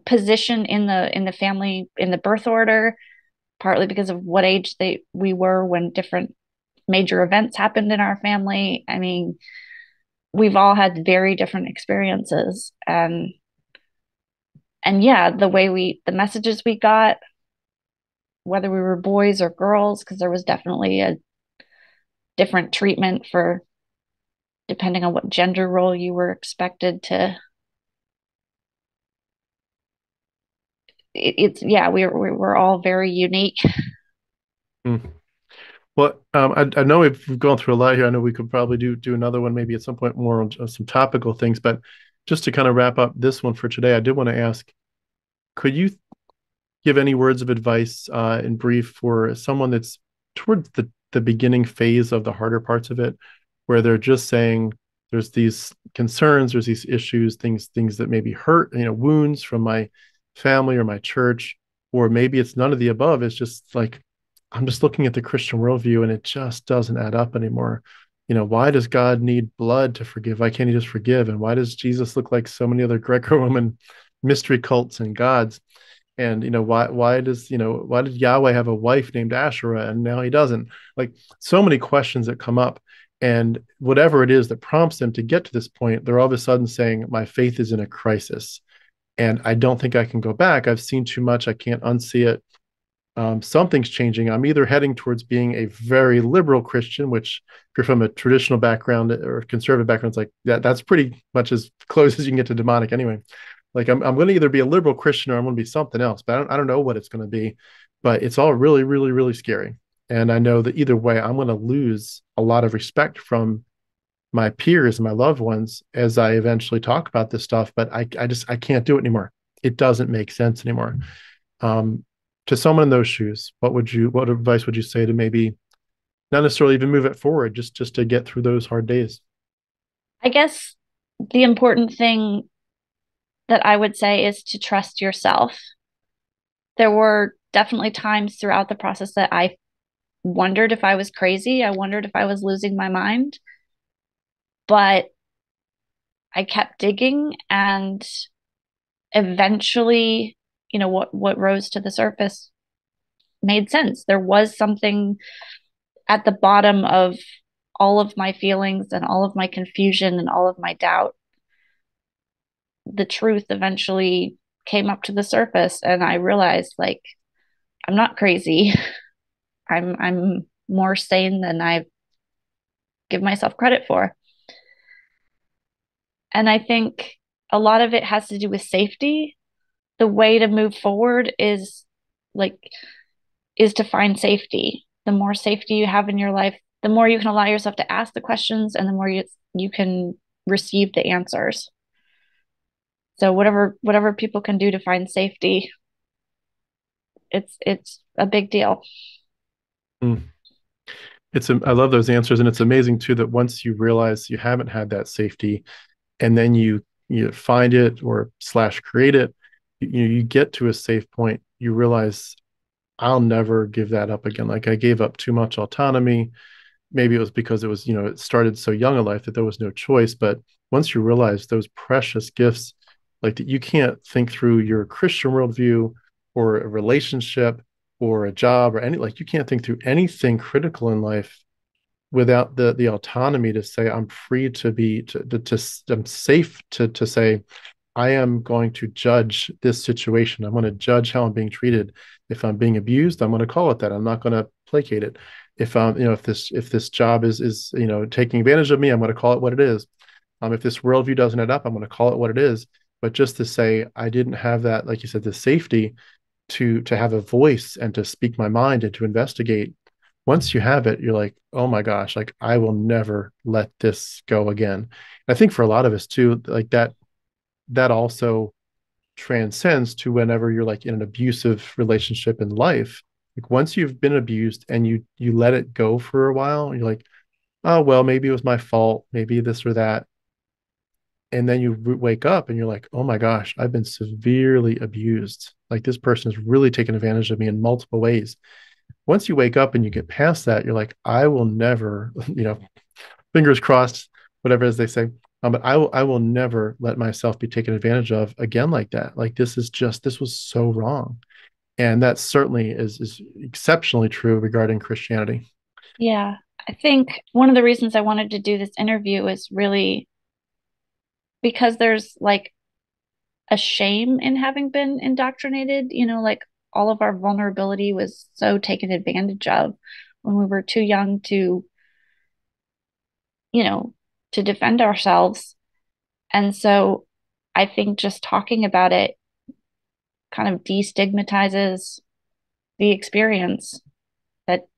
position in the family in the birth order, partly because of what age we were when different major events happened in our family. I mean, we've all had very different experiences, and yeah, the messages we got, whether we were boys or girls, because there was definitely a different treatment for depending on what gender role you were expected to. It's yeah, we're all very unique. Mm. Well, I know we've gone through a lot here. I know we could probably do another one maybe at some point more on some topical things, but just to kind of wrap up this one for today, I did want to ask, could you give any words of advice in brief for someone that's towards the beginning phase of the harder parts of it, where they're just saying there's these concerns, there's these issues, things that maybe hurt, wounds from my family or my church, or maybe it's none of the above. It's just like I'm just looking at the Christian worldview and it just doesn't add up anymore. Why does God need blood to forgive? Why can't he just forgive? And why does Jesus look like so many other Greco-Roman mystery cults and gods. And why did Yahweh have a wife named Asherah and now he doesn't? Like, so many questions that come up. And whatever it is that prompts them to get to this point, they're all of a sudden saying, my faith is in a crisis. And I don't think I can go back. I've seen too much. I can't unsee it. Something's changing. I'm either heading towards being a very liberal Christian, which if you're from a traditional background or conservative background, it's like that's pretty much as close as you can get to demonic anyway. Like I'm going to either be a liberal Christian or I'm going to be something else, but I don't know what it's going to be. But it's all really, really, really scary. And I know that either way, I'm going to lose a lot of respect from my peers and my loved ones as I eventually talk about this stuff. But I can't do it anymore. It doesn't make sense anymore. Um, to someone in those shoes, what advice would you say to maybe not necessarily even move it forward, just to get through those hard days? I guess the important thing that I would say is to trust yourself. There were definitely times throughout the process that I wondered if I was crazy. I wondered if I was losing my mind, but I kept digging and eventually, what rose to the surface made sense. There was something at the bottom of all of my feelings and all of my confusion and all of my doubt. The truth eventually came up to the surface and I realized like I'm not crazy. I'm more sane than I give myself credit for. And I think a lot of it has to do with safety. The way to move forward like is to find safety. The more safety you have in your life, the more you can allow yourself to ask the questions and the more you can receive the answers. So whatever people can do to find safety, it's a big deal. Mm. I love those answers, and it's amazing too that once you realize you haven't had that safety, and then you find it or slash create it, you get to a safe point. You realize I'll never give that up again. Like I gave up too much autonomy. Maybe it was because it started so young in life that there was no choice. But once you realize those precious gifts, like that you can't think through your Christian worldview or a relationship or a job or like you can't think through anything critical in life without the autonomy to say I'm free to be I'm safe to say I am going to judge this situation. I'm going to judge how I'm being treated. If I'm being abused, I'm going to call it that. I'm not going to placate it. If if this job is taking advantage of me, I'm going to call it what it is. If this worldview doesn't add up, I'm going to call it what it is. But just to say I didn't have that, like you said, the safety to have a voice and to speak my mind and to investigate. Once you have it, you're like, oh my gosh, like I will never let this go again. I think for a lot of us too, like that also transcends to whenever you're like in an abusive relationship in life. Like once you've been abused and you let it go for a while, you're like, oh well, maybe it was my fault, maybe this or that. And then you wake up and you're like, oh my gosh, I've been severely abused. Like this person has really taken advantage of me in multiple ways. Once you wake up and you get past that, you're like, I will never, fingers crossed, whatever as they say. But I will never let myself be taken advantage of again like that. Like this was so wrong. And that certainly is exceptionally true regarding Christianity. Yeah. I think one of the reasons I wanted to do this interview is really because there's like a shame in having been indoctrinated, like all of our vulnerability was so taken advantage of when we were too young you know, to defend ourselves. And so I think just talking about it kind of destigmatizes the experience that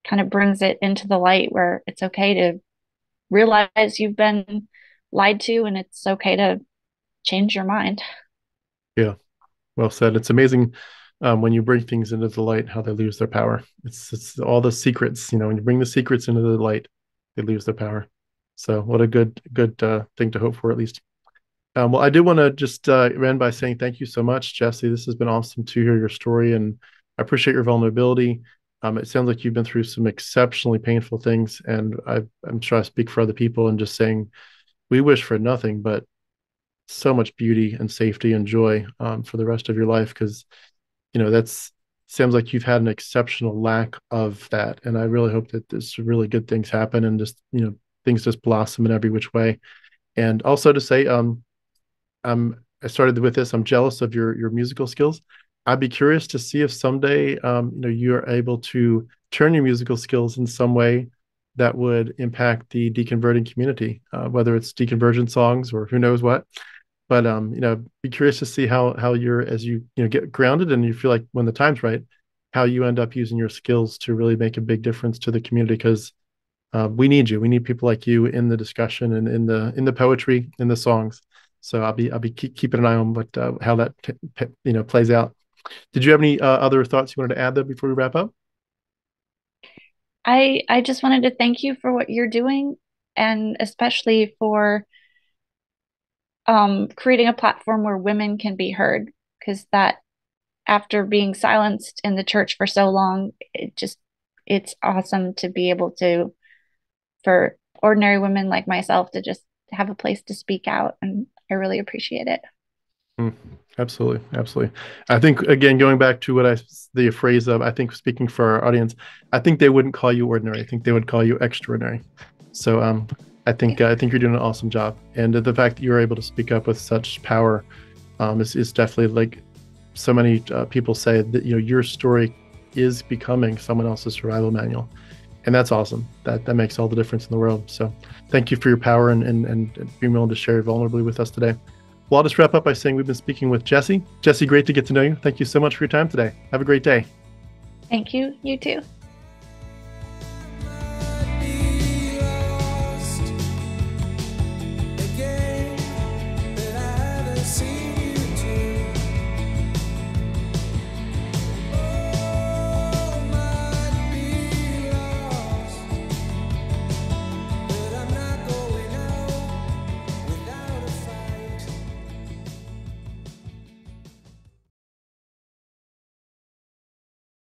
kind of brings it into the light where it's okay to realize you've been lied to and it's okay to change your mind. Yeah, well said. It's amazing when you bring things into the light how they lose their power. It's all the secrets. When you bring the secrets into the light, they lose their power. So what a good thing to hope for at least. Well, I do want to just end by saying thank you so much, Jesse. This has been awesome to hear your story, and I appreciate your vulnerability. It sounds like you've been through some exceptionally painful things, and I'm sure I speak for other people and just saying we wish for nothing but so much beauty and safety and joy for the rest of your life. Because that's sounds like you've had an exceptional lack of that, and I really hope that this really good things happen and just things just blossom in every which way. And also to say, I started with this. I'm jealous of your musical skills. I'd be curious to see if someday you're able to turn your musical skills in some way that would impact the deconverting community, whether it's deconversion songs or who knows what. But be curious to see how you're as get grounded and you feel like when the time's right, how you end up using your skills to really make a big difference to the community. Because we need you. We need people like you in the discussion and in the poetry, in the songs. So I'll be keeping an eye on what how that plays out. Did you have any other thoughts you wanted to add though before we wrap up? I just wanted to thank you for what you're doing, and especially for creating a platform where women can be heard, because that after being silenced in the church for so long, it's awesome to be able to for ordinary women like myself to just have a place to speak out, and I really appreciate it. Mm, absolutely, absolutely. I think again, going back to the phrase of, I think speaking for our audience, I think they wouldn't call you ordinary. I think they would call you extraordinary. So I think you're doing an awesome job, and the fact that you're able to speak up with such power is definitely like so many people say that your story is becoming someone else's survival manual, and that's awesome. That makes all the difference in the world. So thank you for your power and being willing to share vulnerably with us today. Well, I'll just wrap up by saying we've been speaking with Jessie. Jessie, great to get to know you. Thank you so much for your time today. Have a great day. Thank you. You too.